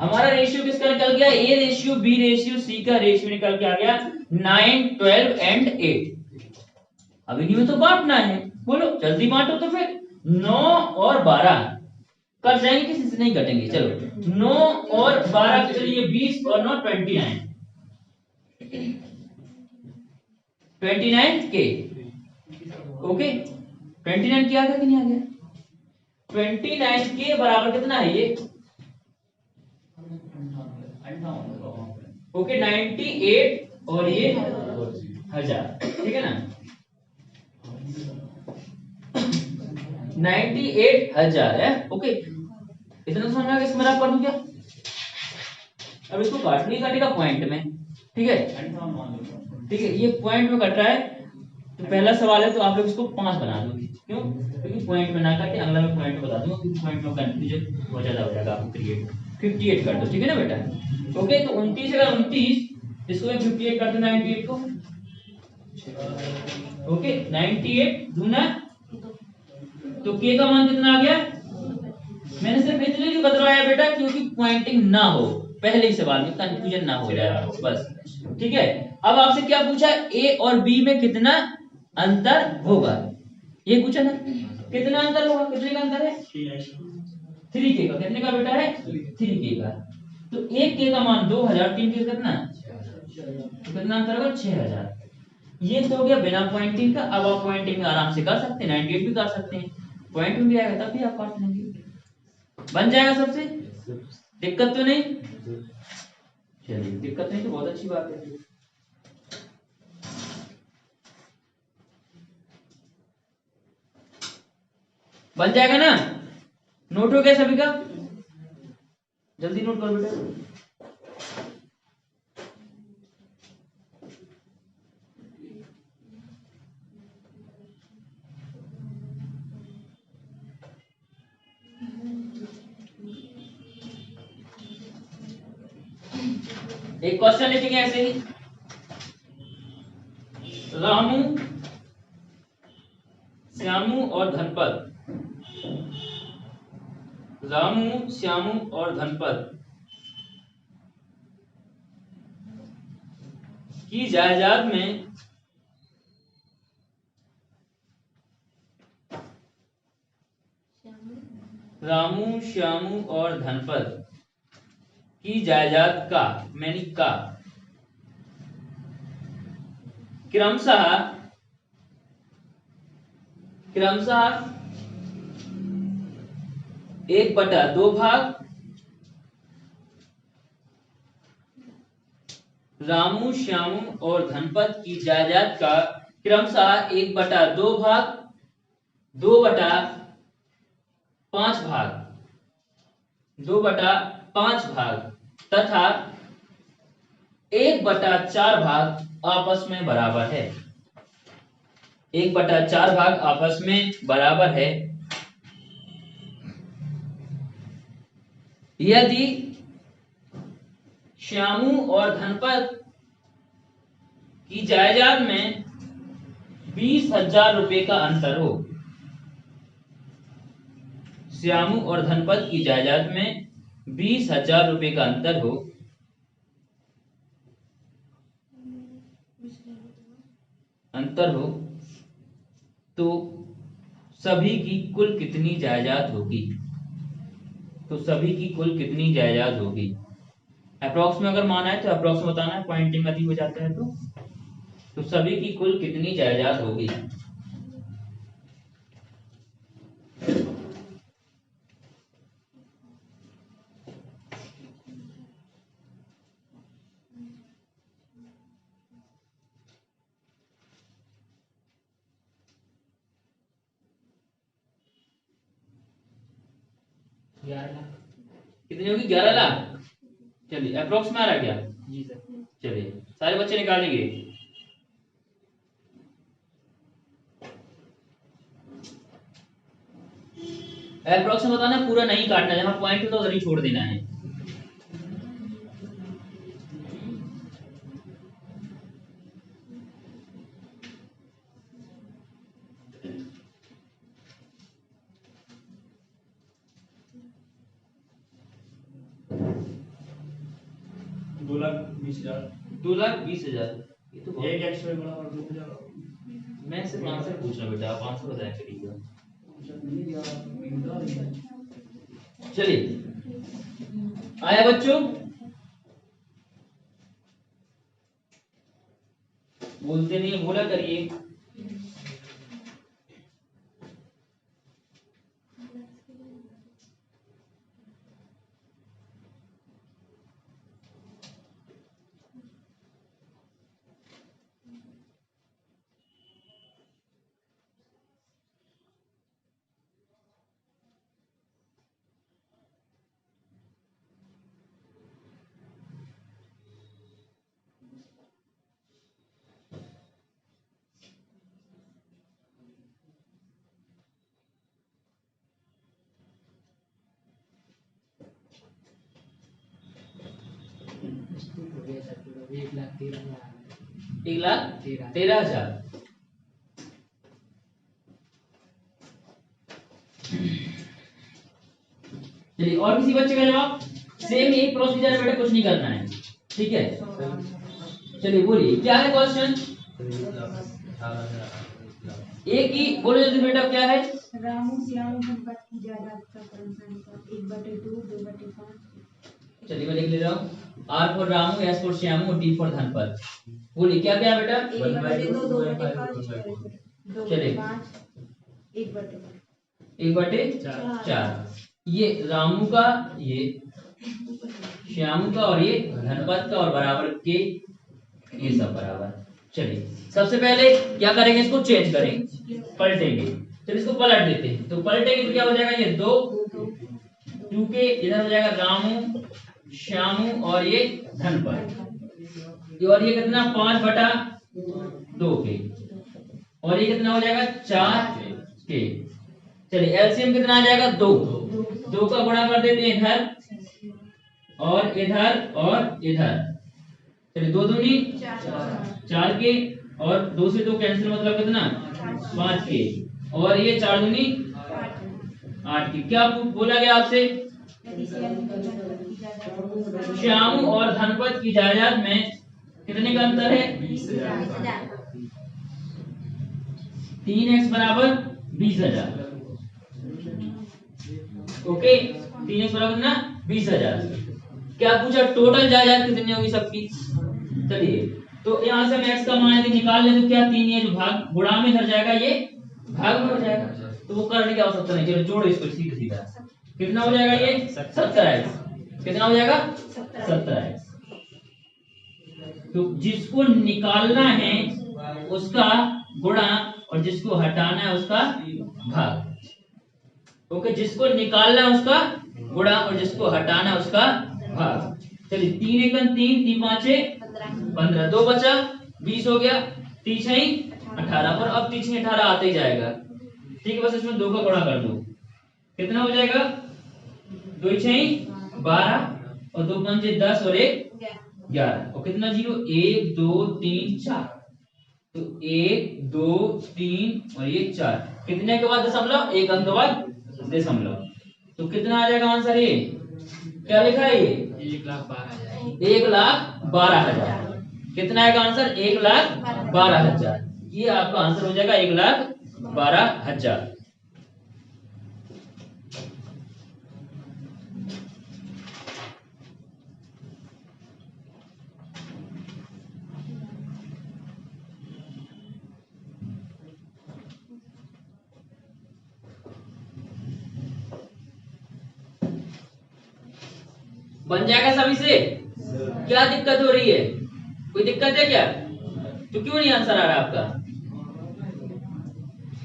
हमारा रेशियो किसका निकल गया, A ratio B ratio C का रेशियो निकल के आ गया 9 12 एंड 8। अब इन्हीं में तो बांटना है, बोलो जल्दी बांटो, तो फिर 9 और 12 कट जाएंगे, किसी से नहीं कटेंगे। चलो 9 और 12 चलिए 20 और 9 29k ओके। 29 क्या आ गया कि नहीं आ गया, 29 के बराबर कितना है ये ओके 98 और ये 1000, ठीक है ना 98,000 है ओके। इतना समझ में आ गया, इसमें आप कर दूं क्या, अब इसको काटने काटेगा पॉइंट में, ठीक है ठीक है, ये पॉइंट में कट रहा है तो पहला सवाल है तो आप लोग इसको 5 बना दो, क्यों, क्योंकि पॉइंट में ना काटे, अगला मैं पॉइंट बता दूंगा क्योंकि पॉइंट में कंफ्यूजन बहुत ज्यादा हो जाएगा आपको क्रिएट। 58 कर दो, ठीक है ना बेटा ओके। तो 29 अगर 29 इसको मैं 58 कर दूं 98 को ओके, 98 दूना तो के का मान कितना आ गया, मैंने सिर्फ इतने लिए बदलवाया बेटा क्योंकि पॉइंटिंग ना हो, पहले ही सवाल में कंफ्यूजन ना हो जाए बस, ठीक है। अब आपसे क्या पूछा, ए और बी में कितना अंतर होगा। ये पूछा ना, कितना अंतर होगा, कितने का अंतर है, 3K का। कितने का बेटा है, 3K का। तो 1K का मान 2000, 3K कितना, तो कितना अंतर होगा, 6000। ये तो हो गया बिना पॉइंटिंग का। अब आप पॉइंटिंग आराम से कर सकते हैं, 98 भी कर सकते हैं, पॉइंट में भी आएगा तब भी आप काट लेंगे, बन जाएगा सबसे, दिक्कत तो नहीं। चलिए दिक्कत नहीं तो बहुत अच्छी बात है। बन जाएगा ना, नोट हो गया सभी का, जल्दी नोट करो बेटा। एक क्वेश्चन लिखेंगे ऐसे ही, रामू, श्यामू और धनपद, रामू, श्यामू और धनपद की जायदाद में रामू, श्यामू और धनपद की जायदाद का, मैंने का, क्रमशः 1/2 भाग रामू, श्यामू और धनपद की जायदाद का क्रमशः 1/2 भाग, 2/5 भाग, 2/5 भाग तथा 1/4 भाग आपस में बराबर है। 1/4 भाग आपस में बराबर है। यदि श्यामू और धनपद की जायदाद में 20,000 रुपए का अंतर हो, श्यामू और धनपद की जायदाद में 20,000 रुपए का अंतर हो, तो सभी की कुल कितनी जायदाद होगी, तो सभी की कुल कितनी जायदाद होगी। अप्रॉक्स में अगर माना है तो अप्रॉक्स में बताना है, पॉइंटिंग अधिक हो जाता है तो सभी की कुल कितनी जायदाद होगी। कितनी होगी, 11 लाख। चलिए अप्रोक्स में आ रहा क्या, जी सर। चलिए सारे बच्चे निकालेंगे। अप्रोक्स में बताना, पूरा नहीं काटना, जहां पॉइंट हो तो उधर ही छोड़ देना है। दो लाख 20,000, 2,20,000। ये तो बहुत- एक एक्स्ट्रा बड़ा और 2,000। मैं सिर्फ आंसर पूछ रहा बेटा, आप आंसर बताया करिएगा। चलिए आया बच्चों, बोलते नहीं, बोला करिए। हो गया सर पूरा 1,13,000। 1,13,000। चलिए और किसी बच्चे का जवाब, सेम एक प्रोसीजर है बेटा, कुछ नहीं करना है, ठीक है। चलिए बोलिए क्या है क्वेश्चन। ए की बोलो जल्दी बेटा क्या है? रामू श्यामू धनपत की जायदाद का क्रमशः 1/2, 2/5। चलिए मैं लिख ले रहा हूँ। R for Ramu, S for Shyamu, D for Dhanpat. बोलिए क्या क्या बेटा? 1/2, 2/5, चलिए 2/5, 1/4। 1/4। ये रामू का, ये श्यामू का और ये धनपत का, और बराबर के ये सब बराबर। चलिए सबसे पहले क्या करेंगे, इसको चेंज करेंगे, पलटेंगे। चलिए इसको पलट देते हैं। तो पलटेंगे तो क्या हो जाएगा, ये 2 2 के इधर हो जाएगा रामू श्यामू और ये धनपत, और ये कितना 5/2 के, और ये कितना हो जाएगा 4 के। चलिए एलसीएम कितना आ जाएगा 2 का गुणा कर देते हैं इधर और इधर और इधर। चलिए 2 दूनी 4 के, और 2 से 2 कैंसिल, मतलब कितना 5 के, और ये 4 दूनी 8 के। क्या बोला गया आपसे? श्यामू और धनपत की जायदाद में कितने का अंतर है? 3x बराबर 20,000। ओके 3x बराबर ना 20,000। क्या पूछा? टोटल जायदाद कितनी होगी सबकी? चलिए तो यहाँ से हम x का मान यदि निकाल ले तो क्या 3 ये जो भाग गुणा में धर जाएगा, ये भाग में हो जाएगा, तो वो करने की आवश्यकता नहीं। चलो जोड़ो इसको सीधा सीधा। कितना हो जाएगा ये 17x। कितना हो जाएगा 17x। तो जिसको निकालना है उसका गुणा और जिसको हटाना है उसका भाग। ओके जिसको निकालना है उसका गुणा और जिसको हटाना है उसका भाग। चलिए 3 एकम 3, 3 पांचे 15, 2 बचा 20 हो गया, 3 छही 18, और अब 3 छही 18 आते ही जाएगा। ठीक है, बस इसमें 2 का गुणा कर दो, कितना हो जाएगा 2 छही 12 और 2 पंचे 10 और 1 11, और कितना जीरो 1 2 3 4, तो 1 2 3 और ये 4, कितने के बाद दशमलव? 1 अंक के बाद दशमलव। तो कितना आ जाएगा आंसर? ये क्या लिखा है? ये 1,12,000। कितना आएगा आंसर? 1,12,000। ये आपका आंसर हो जाएगा 1,12,000। बन जाएगा सभी से? क्या दिक्कत हो रही है? कोई दिक्कत है क्या? तो क्यों नहीं आंसर आ रहा आपका?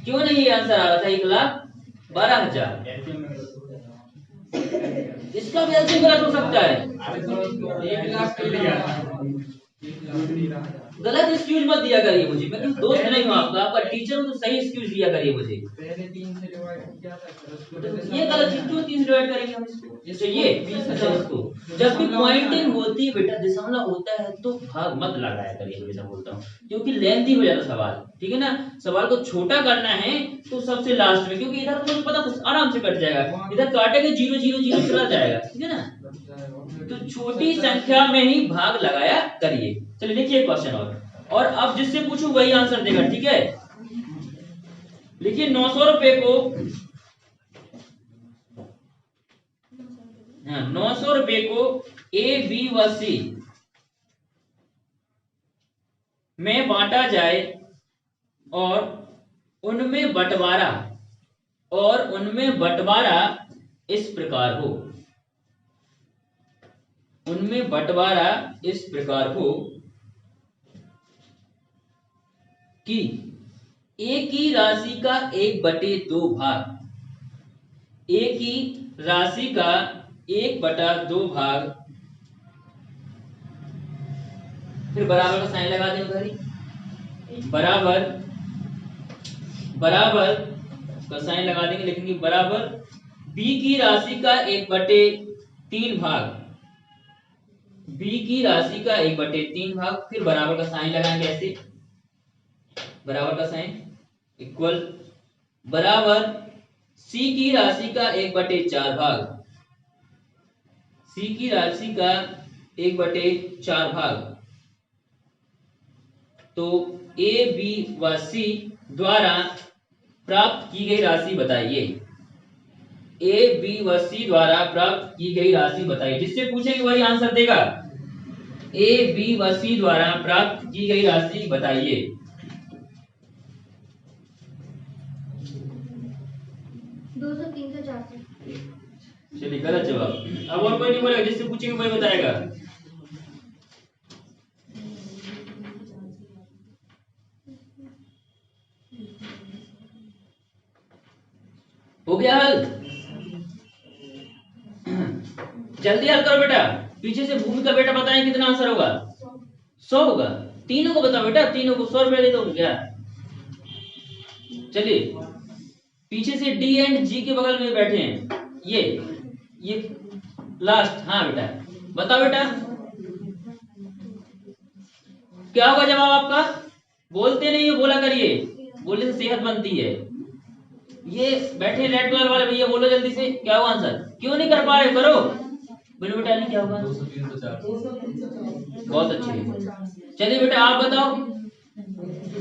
क्यों नहीं आंसर आ रहा था? 1,12,000। इसका भी एलसीएम गलत हो सकता है। गलत एक्सक्यूज मत दिया करिए मुझे, मैं क्यों दोस्त नहीं हूँ आपका, आपका टीचर हूँ, तो सही एक्सक्यूज दिया करिए मुझे। ये गलत चीज क्यों 3 से डिवाइड करेंगे हम इसको? जैसे ये इसको जब भी पॉइंटिंग होती है बेटा, दशमलव होता है तो भाग मत लगाया करिए, हमेशा बोलता हूँ, क्योंकि लेंथी हो जाता सवाल। ठीक है ना, सवाल को छोटा करना है तो सबसे लास्ट में, क्योंकि इधर तो पता तो आराम से कट जाएगा, इधर काटेंगे 0 0 0 चला जाएगा। ठीक है ना, तो छोटी संख्या में ही भाग लगाया करिए। चलिए लिखिए क्वेश्चन, और अब जिससे पूछूं वही आंसर देगा। ठीक है, लिखिए 900 रुपए को 900 रुपए को ए बी व सी में बांटा जाए और उनमें बंटवारा इस प्रकार हो। उनमें बंटवारा इस प्रकार हो कि ए की राशि का 1/2 भाग, ए की राशि का 1/2 भाग, फिर बराबर का साइन लगा दें उधर ही, बराबर का साइन लगा देंगे, लिखेंगे बराबर बी की राशि का 1/3 भाग, बी की राशि का 1/3 भाग, फिर बराबर का साइन लगाएंगे ऐसे, बराबर का साइन इक्वल बराबर सी की राशि का 1/4 भाग, सी की राशि का 1/4 भाग, तो ए बी व सी द्वारा प्राप्त की गई राशि बताइए। ए बी व सी द्वारा प्राप्त की गई राशि बताइए। जिससे पूछेंगे वही आंसर देगा। ए बी व सी द्वारा प्राप्त की गई राशि बताइए। 200, 300, 400। चलिए गलत जवाब। अब और कोई नहीं बोलेगा, जिससे पूछेंगे वही बताएगा। हो गया हल? जल्दी हल करो बेटा। पीछे से भूमि का बेटा बताएं कितना आंसर होगा। 100 होगा। तीनों को बताओ बेटा, तीनों को 100 रुपया दे दो क्या। चलिए पीछे से डी एंड जी के बगल में बैठे हैं ये लास्ट। हाँ बेटा बताओ बेटा क्या होगा जवाब आपका। बोलते नहीं हो, बोला करिए, बोलने से सेहत बनती है। ये बैठे रेड कलर वाले भैया बोलो जल्दी से क्या हुआ आंसर। क्यों नहीं कर पा रहे, करो बोलो बेटा। नहीं क्या होगा। 200, 300, 400। बहुत अच्छे। चलिए बेटा आप बताओ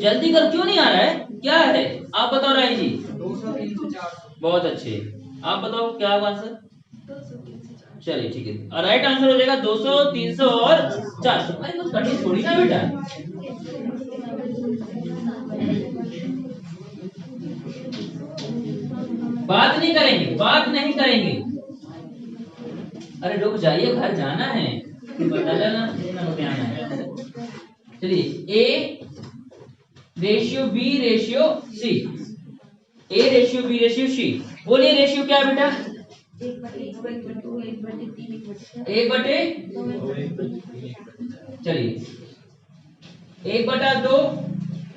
जल्दी कर, क्यों नहीं आ रहा है, क्या है आप बताओ राय जी। 200, 300, 400। बहुत अच्छे। आप बताओ क्या होगा आंसर। 200, 300, 400। चलिए ठीक है, और राइट आंसर हो जाएगा 200, 300 और 400। अरे कुछ कठिन थोड़ी ना बेटा। बात नहीं करेंगे, बात नहीं करेंगे। अरे रुक जाइए, घर जाना है, बता देना आना है। चलिए A ratio B ratio C. A ratio B ratio C. बोलिए रेशियो क्या है बेटा। 1/2, 1/3, 1 बटे, 1/2। चलिए 1/2,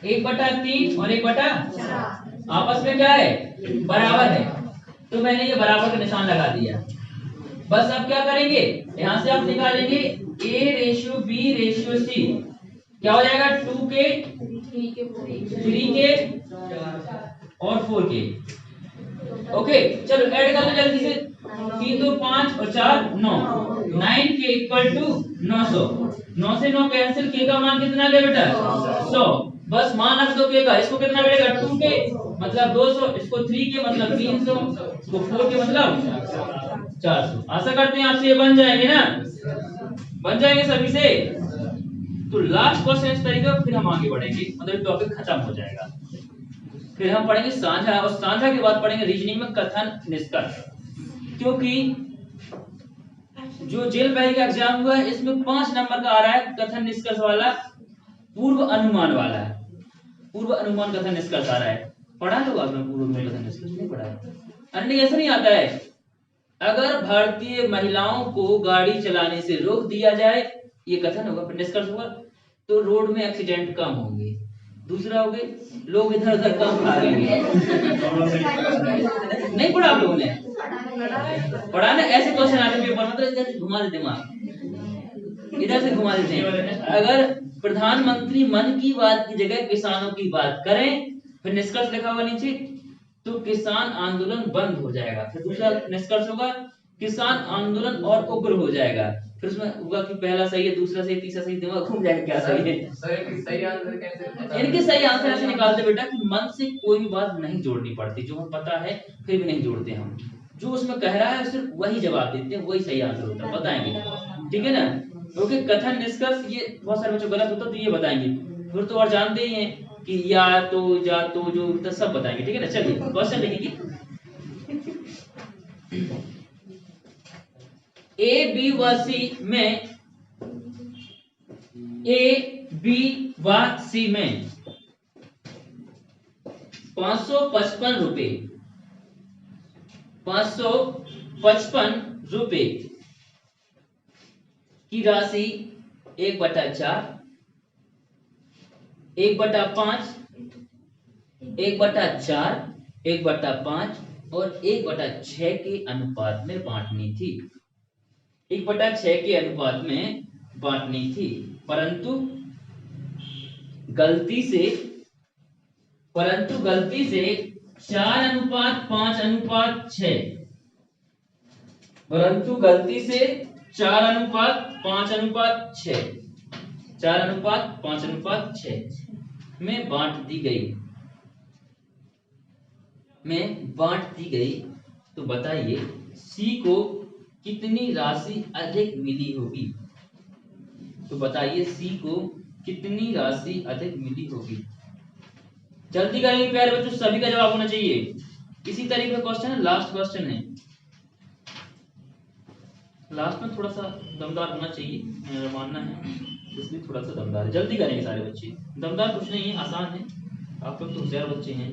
1/3 और 1/4 आपस में क्या है, बराबर है। तो मैंने ये बराबर का निशान लगा दिया। बस अब क्या करेंगे, यहां से आप निकालेंगे A ratio B ratio C. क्या हो जाएगा 2 के 3 के और 4 के। ओके चलो ऐड कर लो जल्दी से। 3 2 5 और 4 9। 9 के इक्वल टू 900। 9 से 9 कैंसिल, के का मान कितना गया बेटा 100। बस मान रख दो के का। इसको कितना मिलेगा 2 के मतलब 200, इसको 3 के मतलब 300, इसको 4 के मतलब 400। आशा करते हैं आपसे ये बन जाएंगे ना, बन जाएंगे सभी से। तो लास्ट क्वेश्चन इस तरीके का, फिर हम आगे बढ़ेंगे, मतलब टॉपिक खत्म हो जाएगा। फिर हम पढ़ेंगे साझा, और साझा के बाद पढ़ेंगे रीजनिंग में कथन निष्कर्ष। क्योंकि जो जेल पहले का एग्जाम हुआ है इसमें 5 नंबर का आ रहा है कथन निष्कर्ष वाला, पूर्व अनुमान वाला है। पूर्व अनुमान कथन निष्कर्ष आ रहा है। पढ़ा लो आपने पूर्व अनुमान कथन निष्कर्ष, नहीं पढ़ा है। अरे ऐसा नहीं आता है। अगर भारतीय महिलाओं को गाड़ी चलाने से रोक दिया जाए, ये कथन होगा, निष्कर्ष होगा, तो रोड में एक्सीडेंट कम होंगे। दूसरा हो गए लोग इधर उधर कम भागेंगे। नहीं पढ़ा आप लोगों ने, पढ़ा ना। ऐसे क्वेश्चन आते हैं पेपर, मतलब इधर से घुमा देते दिमाग, इधर से घुमा देते हैं। अगर प्रधानमंत्री मन की बात की जगह किसानों की बात करें, फिर निष्कर्ष लिखा हुआ नीचे, तो किसान आंदोलन बंद हो जाएगा। फिर दूसरा निष्कर्ष होगा किसान आंदोलन और उग्र हो जाएगा। फिर उसमें होगा कि पहला सही है, दूसरा सही, तीसरा सही, दिमाग घूम जाएगा क्या सही है। सही आंसर कैसे पता? इनके सही आंसर ऐसे निकालते बेटा कि मन से कोई भी बात नहीं जोड़नी पड़ती, जो हमें पता है फिर भी नहीं जोड़ते हम। जो उसमें कह रहा है सिर्फ वही जवाब देते हैं, वही सही आंसर होता है, बताएंगे। ठीक है ना। क्योंकि कथन निष्कर्ष ये बहुत सारे बच्चों गलत होता है, तो ये बताएंगे। फिर तो और जानते ही हैं कि या तो जो तो सब बताएंगे। ठीक है ना। चलिए क्वेश्चन लिखेंगे। ए बी व सी में, ए बी व सी में 555 रुपए, 555 रुपए की राशि 1/4, 1/5, 1/4, 1/5 और 1/6 के अनुपात में बांटनी थी। 1/6 के अनुपात में बांटनी थी, परंतु गलती से 4:5:6, परंतु गलती से 4:5:6, 4:5:6 में बांट दी गई, में बांट दी गई, तो बताइए सी को कितनी राशि अधिक मिली होगी। तो बताइए सी को कितनी राशि अधिक मिली होगी। जल्दी करेंगे प्यारे बच्चों, सभी का जवाब होना चाहिए। इसी तरीके का क्वेश्चन है, लास्ट क्वेश्चन है। लास्ट में थोड़ा सा दमदार होना चाहिए, मेरा मानना है, इसलिए थोड़ा सा दमदार है। जल्दी करेंगे सारे बच्चे, दमदार कुछ नहीं है, आसान है, आप लोग तो होशियार बच्चे हैं।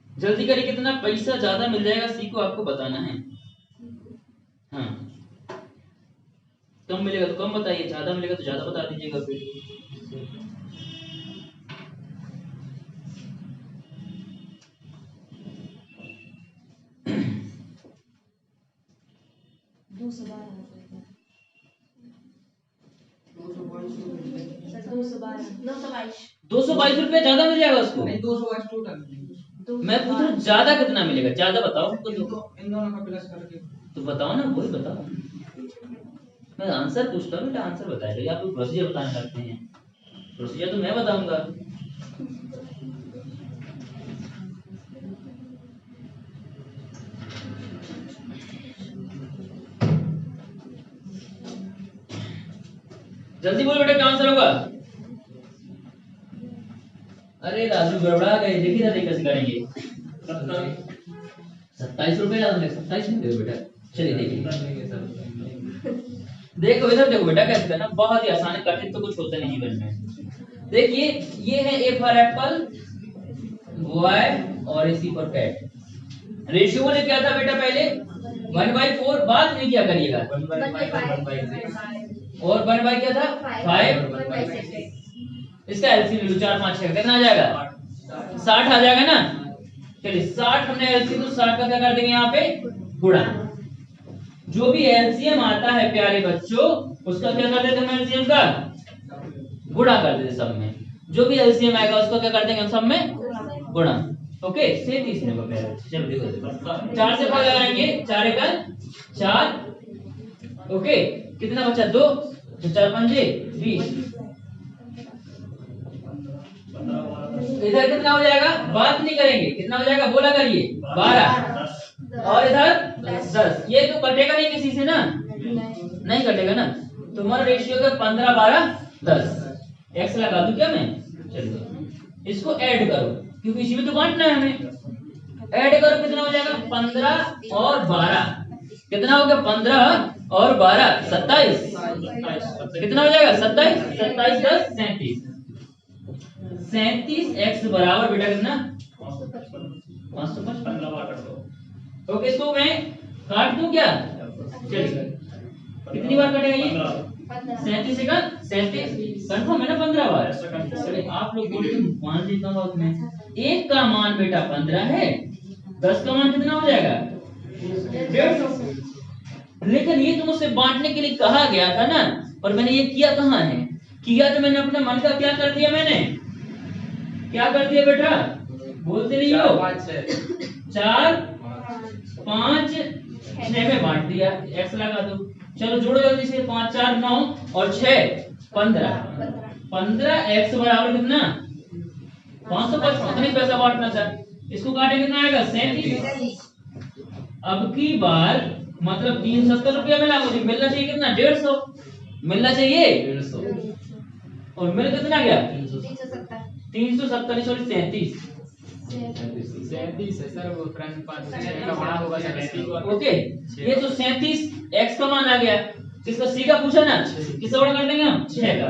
जल्दी करिए, कितना पैसा ज्यादा मिल जाएगा सी को आपको बताना है। हाँ, कम मिलेगा तो कम बताइए, ज्यादा मिलेगा तो ज्यादा बता दीजिएगा फिर। ₹222 ज्यादा मिल जाएगा उसको। नहीं 222 टोटल। मैं पूछ रहा हूँ ज्यादा कितना मिलेगा, ज्यादा बताओ हमको। इन दोनों का प्लस करके तो बताओ ना, वही बताओ। मैं आंसर पूछता हूँ बेटा, आंसर बताएगा, आप लोग प्रोसीजर बताने लगते हैं। प्रोसीजर तो मैं बताऊंगा। जल्दी बोलो बेटा, क्या आंसर होगा। अरे राजू गड़बड़ा गए, देखिए ना कैसे करेंगे। ₹27 ज्यादा मिलेगा, 27 नहीं देगा बेटा। चलिए देखिए, देखो इधर देखो बेटा कैसे करना, बहुत ही आसान है, कठिन तो कुछ होता नहीं जीवन में। देखिए ये है ए फॉर एप्पल, बॉय और ए सी फॉर कैट। रेशियो मुझे क्या था बेटा पहले 1/4, बाद में क्या करिएगा 1/5 और 1/, क्या था 5। इसका एलसीएम ले लो, 4 5 6 कितना आ जाएगा 60 आ जाएगा ना। चलिए 60 हमने एलसीएम, तो 60 का क्या कर देंगे यहाँ पे गुणा। जो भी एलसीएम आता है प्यारे बच्चों, उसका क्या कर देते हैं एलसीएम का गुणा कर देते सब में। जो भी एलसीएम आएगा उसको क्या कर देंगे हम सब में गुणा। ओके, 37 ने प्यारे। चलो देखो 4 से भाग लगाएंगे, 4 × 4। ओके, कितना बचा 2, तो 4 5 20। इधर कितना हो जाएगा, बात नहीं करेंगे, कितना हो जाएगा बोला करिए 12, और इधर 10। ये तो कटेगा नहीं किसी से ना, नहीं कटेगा ना। तो हमारा रेशियो का 15 12 10। एक्स लगा दूं क्या मैं, चलिए इसको ऐड करो क्योंकि इसी में तो बांटना है हमें। ऐड करो, कितना हो जाएगा 15 और 12, कितना हो गया 15 और 12 27। कितना हो जाएगा 27, 27 10 37। 37 x बराबर बेटा कितना 555। ओके, इसको मैं काट दूं क्या, चलिए कितनी बार कटेगा ये 37 से 37 कंफर्म है ना 15 बार। चलिए आप लोग बोलते मान लेता हूँ उसमें 1 का मान बेटा 15 है, 10 का मान कितना हो जाएगा 150। लेकिन ये तो मुझसे बांटने के लिए कहा गया था ना, और मैंने ये किया कहाँ है, किया तो मैंने अपने मन का क्या कर दिया, मैंने क्या कर दिया बेटा, बोलते नहीं हो 4 5 6 में बांट दिया। एक्स लगा दो, चलो जोड़ो जल्दी से, 5 4 9 और 6 15। 15 एक्स बराबर कितना 555। कितने पैसा बांटना था, इसको काटे कितना आएगा 37। अब की बार मतलब 370 रुपया मिला, मुझे मिलना चाहिए कितना 150 मिलना चाहिए 150, और मिल कितना गया 370 सॉरी 37। 37 है सर, वो फ्रंट पार्ट का बड़ा होगा सर। ओके, ये तो 37 x का मान आ गया। किसका सी का पूछा ना, किसका गुणा कर देंगे हम 6 का।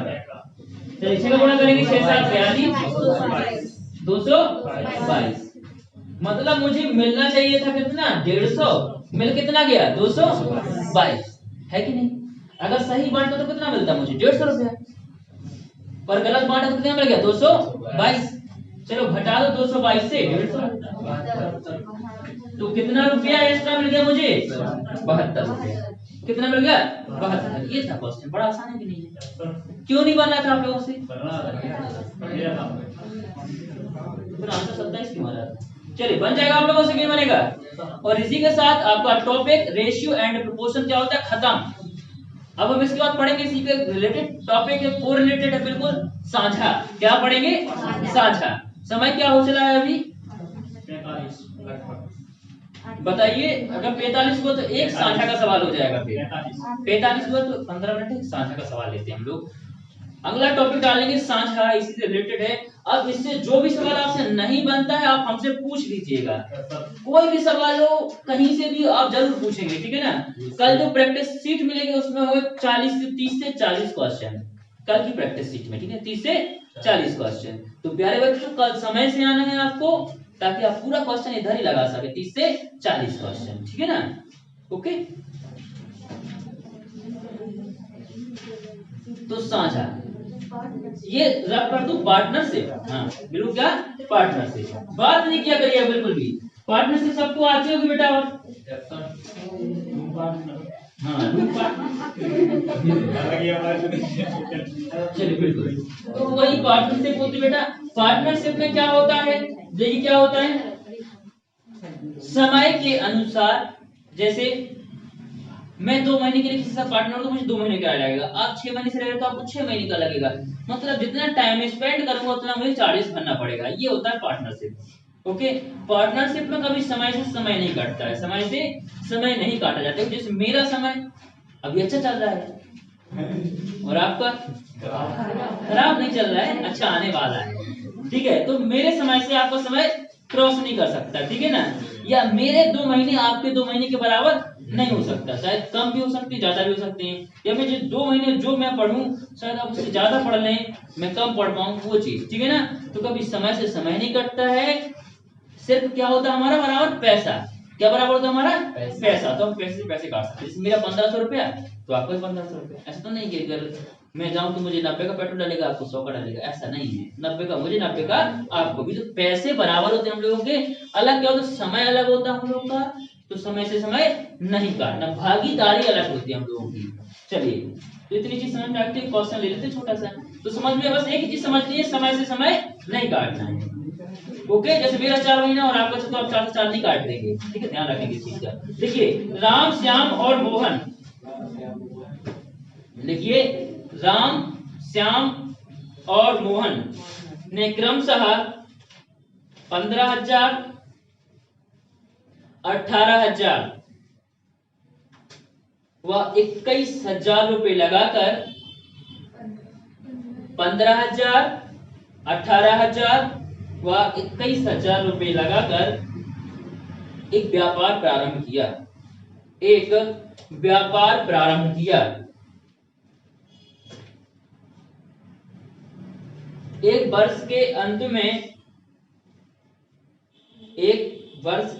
चलिए 6 का गुणा करेंगे, 6 7 42 222। मतलब मुझे मिलना चाहिए था कितना 150, मिल कितना गया 222, है कि नहीं। अगर सही बांटा तो कितना मिलता मुझे 150 रुपया, पर गलत बांटा तो कितना मिल गया 222। चलो घटा दो 222 से 150, तो कितना रुपया एक्स्ट्रा मिल गया मुझे 72 रुपया। कितना मिल गया 72। ये था क्वेश्चन, बड़ा आसान है कि नहीं है? क्यों नहीं बन रहा था आप लोगों से? फिर आंसर 27 क्यों आ रहा था? चलिए बन जाएगा आप लोगों से, क्यों बनेगा? और इसी के साथ आपका टॉपिक रेशियो एंड प्रोपोर्शन क्या होता है खत्म। अब हम इसके बाद पढ़ेंगे इसी के रिलेटेड टॉपिक है, को रिलेटेड है बिल्कुल साझा। क्या पढ़ेंगे? साझा। समय क्या हो चला है अभी? 45 बताइए, अगर 45 हुआ तो एक साझा का सवाल हो जाएगा, फिर 45 हुआ तो 15 मिनट एक साझा का सवाल लेते हैं हम लोग। अगला टॉपिक डालेंगे साझा, इसी से रिलेटेड है। अब इससे जो भी सवाल आपसे नहीं बनता है आप हमसे पूछ लीजिएगा, कोई भी सवाल हो कहीं से भी आप जरूर पूछेंगे, ठीक है ना? कल जो प्रैक्टिस सीट मिलेगी उसमें हो 30 से 40 क्वेश्चन कल की प्रैक्टिस सीट में, ठीक है? 30 से 40 क्वेश्चन। तो प्यारे बच्चों कल समय से आना है आपको, ताकि आप पूरा क्वेश्चन इधर ही लगा सके, 30 से 40 क्वेश्चन, ठीक है ना? ओके, तो साझा ये रब कर दो पार्टनरशिप। हाँ बिल्कुल, क्या पार्टनरशिप, बात नहीं किया करिए बिल्कुल भी। पार्टनरशिप सबको आती होगी बेटा, और हाँ चलिए बिल्कुल, तो वही पार्टनरशिप होती है बेटा। पार्टनरशिप में क्या होता है, देखिए क्या होता है, समय के अनुसार, जैसे मैं 2 महीने के लिए किसी से पार्टनर हूं तो मुझे 2 महीने का लगेगा, आप 6 महीने से रह रहे तो आपको 6 महीने का लगेगा, मतलब जितना टाइम स्पेंड करूंगा उतना मुझे चार्जेस भरना पड़ेगा। ये होता है पार्टनरशिप। ओके, पार्टनरशिप में कभी समय से समय नहीं काटता है, समय से समय नहीं काटा जाता है। जैसे मेरा समय अभी अच्छा चल रहा है और आपका खराब नहीं चल रहा है, अच्छा आने वाला है, ठीक है? तो मेरे समय से आपका समय क्रॉस नहीं कर सकता, ठीक है ना? या मेरे 2 महीने आपके 2 महीने के बराबर नहीं हो सकता, शायद कम भी हो सकती है, ज्यादा भी हो सकते हैं। या मैं जो 2 महीने जो मैं पढ़ूं शायद आप उससे ज्यादा पढ़ लें, मैं कम पढ़ पाऊं, वो चीज, ठीक है ना? तो कभी समय से समय नहीं कटता है, सिर्फ क्या होता है हमारा बराबर पैसा। क्या बराबर होता है हमारा? पैसा। तो हम पैसे से पैसे काट सकते हैं, जैसे मेरा 1500 रुपया तो आपको 1500 रुपया। ऐसा तो नहीं कि अगर मैं जाऊं तो मुझे 90 का पेट्रोल डालेगा, आपको 100 का डालेगा, ऐसा नहीं है। 90 का मुझे, 90 का आपको भी। तो पैसे बराबर होते हैं हम लोगों के। अलग क्या होता है, समय अलग होता है हम लोगों का, तो समय से समय नहीं काटना, भागीदारी अलग होती है हम लोगों की। चलिए, तो इतनी चीज समझ में आती है। क्वेश्चन ले लेते हैं छोटा सा, तो समझ में बस एक ही चीज समझ लीजिए, समय से समय नहीं काटना है। ओके, जैसे मेरा 4 महीना और आपका तो आप 4 से 4 नहीं काट देंगे, ठीक है? ध्यान रखेंगे इस चीज का। देखिए, राम श्याम और मोहन, देखिए राम श्याम और मोहन ने क्रमशः 15,000, 18,000 व 21,000 रुपए लगाकर 15,000, 18,000 व 21,000 रुपए लगाकर एक व्यापार प्रारंभ किया। एक व्यापार प्रारंभ किया। एक वर्ष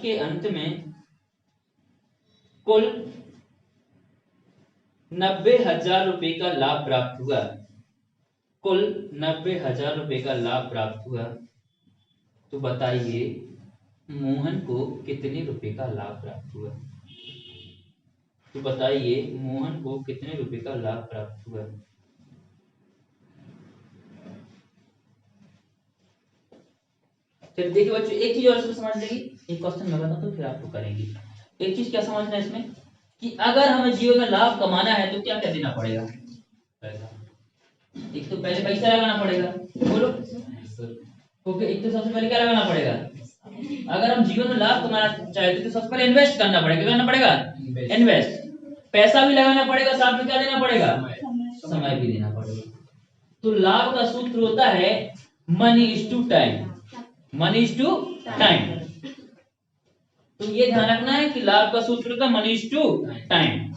के अंत में कुल 90,000 रुपए का लाभ प्राप्त हुआ। कुल 90,000 रुपए का लाभ प्राप्त हुआ। तो बताइए मोहन को कितने रुपए का लाभ प्राप्त हुआ? तो बताइए मोहन को कितने रुपए का लाभ प्राप्त हुआ? चलिए देखिए बच्चों, एक चीज और इसको समझ लेंगे, एक क्वेश्चन मैं बताता हूँ फिर आपको करेंगे। एक चीज क्या समझना है इसमें, कि अगर हमें जीवन में लाभ कमाना है तो क्या क्या देना पड़ेगा? पैसा। एक तो पहले पैसा लगाना पड़ेगा, बोलो। ओके, एक तो सबसे पहले क्या लगाना पड़ेगा? अगर हम जीवन में लाभ कमाना चाहते तो सबसे पहले इन्वेस्ट करना पड़ेगा। क्या करना पड़ेगा? इन्वेस्ट। पैसा भी लगाना पड़ेगा, साथ में क्या देना पड़ेगा? समय भी देना पड़ेगा। तो लाभ का सूत्र होता है money is to time. Money is to time. तो ये ध्यान रखना है कि लाभ का सूत्र होता है मनी इज टू टाइम।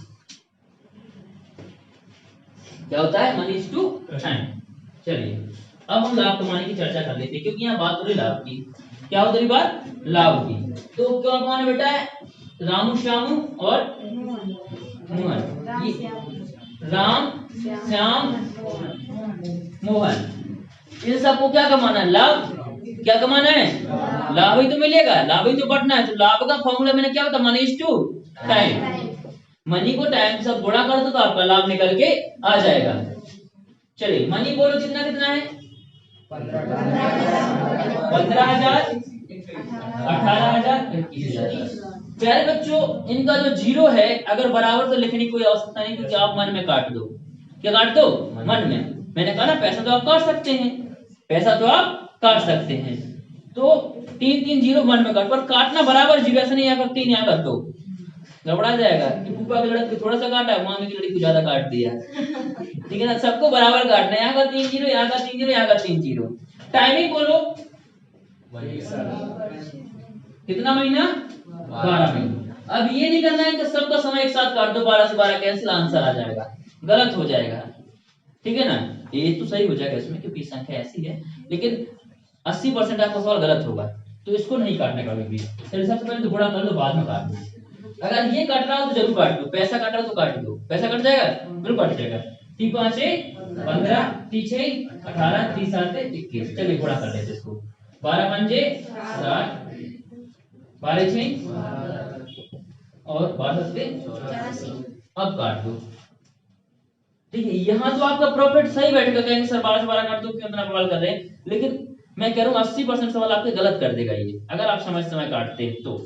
क्या होता है? Money is to time. चलिए अब हम लाभ कमाने की चर्चा कर लेते हैं, क्योंकि यहाँ बात हो रही लाभ की। क्या हो रही बात? लाभ की। तो क्या कमाना बेटा है? रामू श्यामू और मोहन। राम श्याम मोहन, इन सबको क्या कमाना है? लाभ। क्या कमाना है? लाभ ही तो मिलेगा, लाभ ही तो बढ़ना है। तो लाभ का फॉर्मूला मैंने क्या होता है? Money is to time. Money को टाइम के साथ गुणा कर दो तो आपका लाभ निकल के आ जाएगा। चलिए मनी बोलो कितना कितना है? 15,000, 18,000, 21,000। प्यारे बच्चों इनका जो जीरो है अगर बराबर तो लिखने की कोई आवश्यकता नहीं, क्योंकि आप मन में काट दो। क्या काट दो? मन में। मैंने कहा ना पैसा तो आप काट सकते हैं, पैसा तो आप काट सकते हैं। तो 3 जीरो मन में काट, पर काटना बराबर जीरो, ऐसा नहीं यहाँ 3 यहाँ कर दो, गड़बड़ा जाएगा कि फूफा के लड़के थोड़ा सा काटा, मामी की लड़की को ज्यादा काट दिया। ठीक है ना, सबको बराबर काटना है। यहाँ का 3 जीरो, यहाँ का 3 जीरो, यहाँ का 3 जीरो। टाइमिंग बोलो कितना महीना? 12 महीना। अब ये नहीं करना है कि सबका समय एक साथ काट दो, 12 से 12 कैंसिल, आंसर आ जाएगा, गलत हो जाएगा। ठीक है ना, ये तो सही हो जाएगा इसमें क्योंकि संख्या ऐसी है, लेकिन 80% आपका सवाल गलत होगा, तो इसको नहीं काटने का भी। सबसे पहले तो गुणा कर लो, बाद में काट दो। अगर ये कट रहा हो तो जरूर काट दो, पैसा कट रहा हो तो काट दो, पैसा कट जाएगा, बिल्कुल कट जाएगा। 3 5 15, 3 6 18, 3 7 21। चलिए गुणा कर लेते इसको। 12 पंजे 60, 12 6 और 12 7 अब काट दो। ठीक है, यहाँ तो आपका प्रॉफिट सही बैठेगा, कहेंगे सर 12 से 12 काट दो, क्यों इतना बवाल कर रहे हैं, लेकिन मैं कह रहा हूँ 80% सवाल आपके गलत कर देगा ये, अगर आप समय समय काटते हैं तो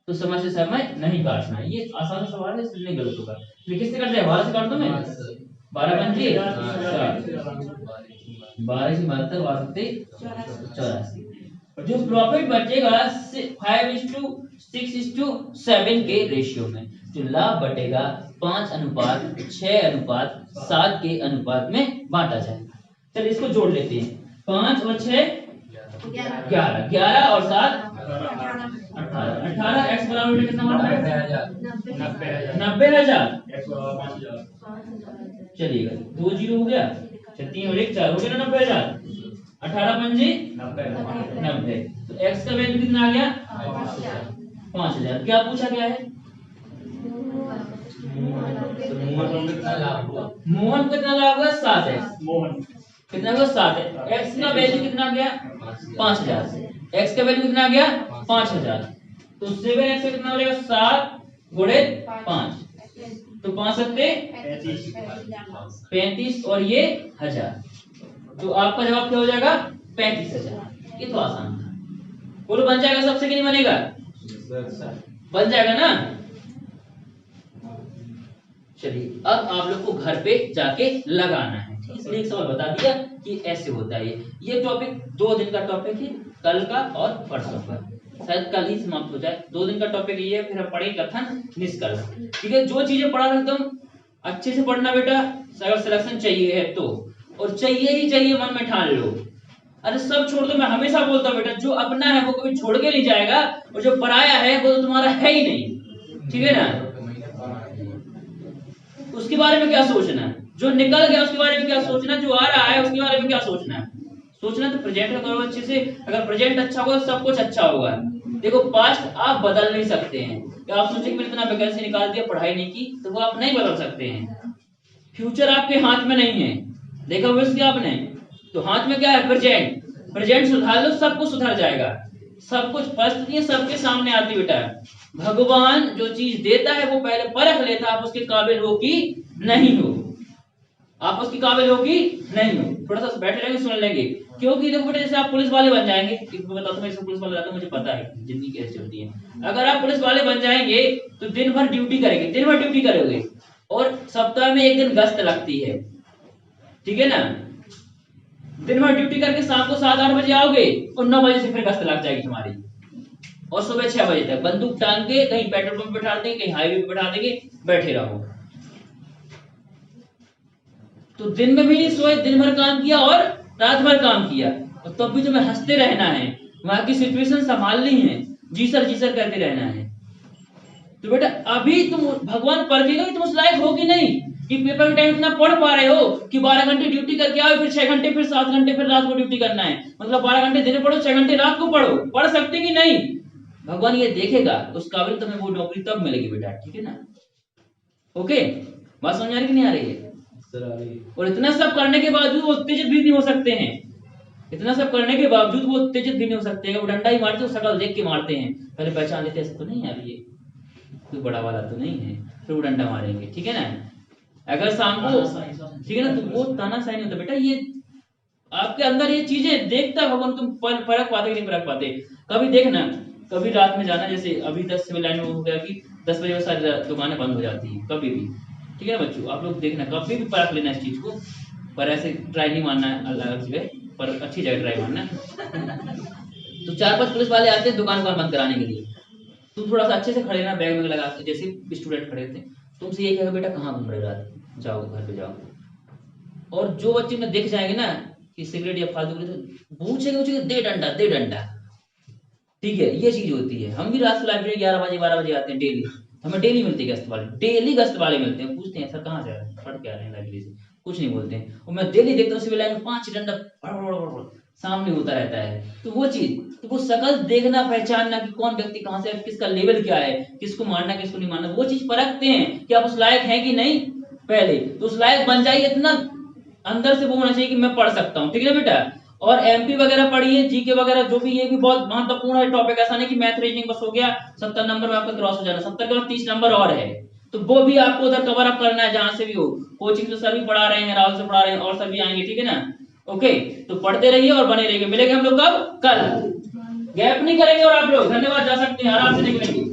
समय से समय नहीं काटना है। ये आसान सवाल है इसलिए गलत होगा। फिर किससे कट जाएगा? 12 से काट दो मैं, 12 पंजे 12 से 72, 84। जो प्रॉफिट बचेगा 5:6:7 के रेशियो में, जो लाभ बटेगा 5:6:7 के अनुपात में बांटा जाएगा। चलिए इसको जोड़ लेते हैं। 5 और 6 11, 11 और 7 18, 18 x बराबर कितना बनता है? 90,000। चलिएगा 2 जीरो हो गया, 3 और 1 4 हो गया ना 90,000। 18 पंजे 90। तो x का वैल्यू कितना आ गया? 5,000। क्या पूछा गया है? मोहन को कितना लाभ हुआ? 7x। मोहन कितना हुआ? 7। x का वैल्यू कितना गया? 5,000। x का वैल्यू कितना गया? 5,000। तो 7x का कितना हो जाएगा? 7 गुणे 5, तो 5 सत्ते 35 और ये 1000, तो आपका जवाब क्या हो जाएगा? 35,000। ये तो आसान था। बोलो बन जाएगा सबसे कि नहीं बनेगा? बन जाएगा ना। चलिए अब आप लोग को घर पे जाके लगाना है, इसलिए एक सवाल बता दिया कि ऐसे होता है। ये टॉपिक 2 दिन का टॉपिक है, कल का और परसों का, शायद कल ही समाप्त हो जाए। 2 दिन का टॉपिक ये है, फिर हम पढ़ेंगे कथन निष्कर्ष। ठीक है, जो चीजें पढ़ा एकदम अच्छे से पढ़ना बेटा, अगर सिलेक्शन चाहिए है तो, और चाहिए ही चाहिए, मन में ठान लो। अरे सब छोड़ दो, मैं हमेशा बोलता हूँ बेटा, जो अपना है वो कभी छोड़ के नहीं जाएगा, और जो पराया है वो तो तुम्हारा है ही नहीं। ठीक है ना, उसके बारे में क्या सोचना है? जो निकल गया उसके बारे में क्या सोचना? जो आ रहा है उसके बारे में क्या सोचना है? सोचना तो प्रेजेंट का करो अच्छे से। अगर प्रेजेंट अच्छा होगा तो सब कुछ अच्छा होगा। देखो पास्ट आप बदल नहीं सकते हैं, कि आप सोचे कि मैंने इतना वैकेंसी निकाल दिया, पढ़ाई नहीं की, तो वो आप नहीं बदल सकते हैं। फ्यूचर आपके हाथ में नहीं है, देखा हुआ इसके आपने, तो हाथ में क्या है? प्रेजेंट। प्रेजेंट सुधार लो, सब कुछ सुधर जाएगा। सब कुछ परिस्थितियां सबके सामने आती बेटा। भगवान जो चीज देता है वो पहले परख लेता, आप उसके काबिल हो कि नहीं हो, आप उसके काबिल हो कि नहीं हो। थोड़ा सा बैठे रहेंगे, सुन लेंगे, क्योंकि देखो बेटा जैसे आप पुलिस वाले बन जाएंगे, बताता हूँ, मैं पुलिस वाले रहता हूँ, मुझे पता है जिंदगी कैसे होती है। अगर आप पुलिस वाले बन जाएंगे तो दिन भर ड्यूटी करेंगे, दिन भर ड्यूटी करोगे, और सप्ताह में 1 दिन गश्त लगती है। ठीक है ना, दिन भर ड्यूटी करके शाम को 7-8 बजे आओगे और 9 बजे से फिर गश्त लग जाएगी तुम्हारी, और सुबह 6 बजे तक बंदूक टांग के कहीं पेट्रोल पंप बैठा देंगे, कहीं हाईवे पे बैठा देंगे, बैठे रहो। तो दिन में भी नहीं सोए, दिन भर काम किया और रात भर काम किया, और तब भी तुम्हें हंसते रहना है, वहां की सिचुएशन संभालनी है, जी सर करते रहना है। तो बेटा अभी तुम भगवान परखेगा कि तुम उस लायक हो कि नहीं, कि पेपर के टाइम इतना पढ़ पा रहे हो कि 12 घंटे ड्यूटी करके आओ, फिर 6 घंटे, फिर 7 घंटे, फिर रात को ड्यूटी करना है। मतलब 12 घंटे दिन में पढ़ो, 6 घंटे रात को पढ़ो, पढ़ सकते कि नहीं? भगवान ये देखेगा, उस काबिल तुम्हें वो नौकरी तब मिलेगी बेटा। ठीक है ना, ओके, बात समझ आ रही कि नहीं आ रही है? और इतना सब करने के बावजूद वो उत्तेजित भी नहीं हो सकते हैं, इतना सब करने के बावजूद वो उत्तेजित भी नहीं हो सकते हैं। वो डंडा ही मारते, वो शकल देख के मारते हैं, पहले पहचान लेते हैं तो नहीं यार ये कोई बड़ा वाला तो नहीं है, फिर वो डंडा मारेंगे, ठीक है ना। अगर शाम को, ठीक है ना, तो वो तानाशाही नहीं होता बेटा, ये आपके अंदर ये चीजें देखता है भगवान, तुम परख पाते कि नहीं परख पाते। कभी देखना, कभी रात में जाना, जैसे अभी 10 से लाइन में हो गया कि 10 बजे वो सारी दुकानें बंद हो जाती हैं कभी भी, ठीक है ना बच्चों, आप लोग देखना कभी भी परख लेना इस चीज को, पर ऐसे ट्राई नहीं मानना है अलग जगह, पर अच्छी जगह ट्राई मानना है। तो 4-5 पुलिस वाले आते हैं दुकान बंद कराने के लिए, तुम थोड़ा सा अच्छे से खड़े रहना, बैग वैग लगा के, जैसे स्टूडेंट खड़े थे, तुमसे ये कहेगा बेटा कहाँ घूम रहे रात, जाओ घर पे जाओ। और जो बच्चे में दिख जाएंगे ना कि सिगरेट या फालतू के, तो पूछेंगे दे डंडा दे डंडा, ठीक है, ये चीज होती है। हम भी रात को लाइब्रेरी 11 बजे 12 बजे आते हैं डेली, हमें डेली मिलते हैं गश्त वाले, डेली गश्त वाले मिलते हैं, पूछते हैं सर कहाँ से आ रहे हैं, पढ़ के आ रहे हैं लाइब्रेरी से, कुछ नहीं बोलते हैं। और मैं डेली देखता हूँ सिविल लाइन में 5 डंडा सामने होता रहता है। तो वो चीज, तो वो शकल देखना पहचानना कि कौन व्यक्ति कहाँ से, किसका लेवल क्या है, किसको मारना किसको नहीं मारना, वो चीज परखते हैं कि आप उस लायक हैं कि नहीं। पहले तो उस लायक बन जाइए, इतना अंदर से वो होना चाहिए कि मैं पढ़ सकता हूँ, ठीक है ना बेटा। और एमपी वगैरह पढ़िए, जीके वगैरह जो भी, ये भी बहुत महत्वपूर्ण है टॉपिक। ऐसा नहीं कि मैथ रीजनिंग बस हो गया 70 नंबर में आपका क्रॉस हो जाना, 70 के बाद 30 नंबर और है, तो वो भी आपको उधर कवर अप करना है जहां से भी हो। कोचिंग तो सर भी पढ़ा रहे हैं, राहुल से पढ़ा रहे हैं, और सर भी आएंगे, ठीक है ना। ओके, तो पढ़ते रहिए और बने रहिए। मिलेंगे हम लोग कब, कल, गैप नहीं करेंगे। और आप लोग धन्यवाद, जा सकते हैं, आराम से निकलेंगे।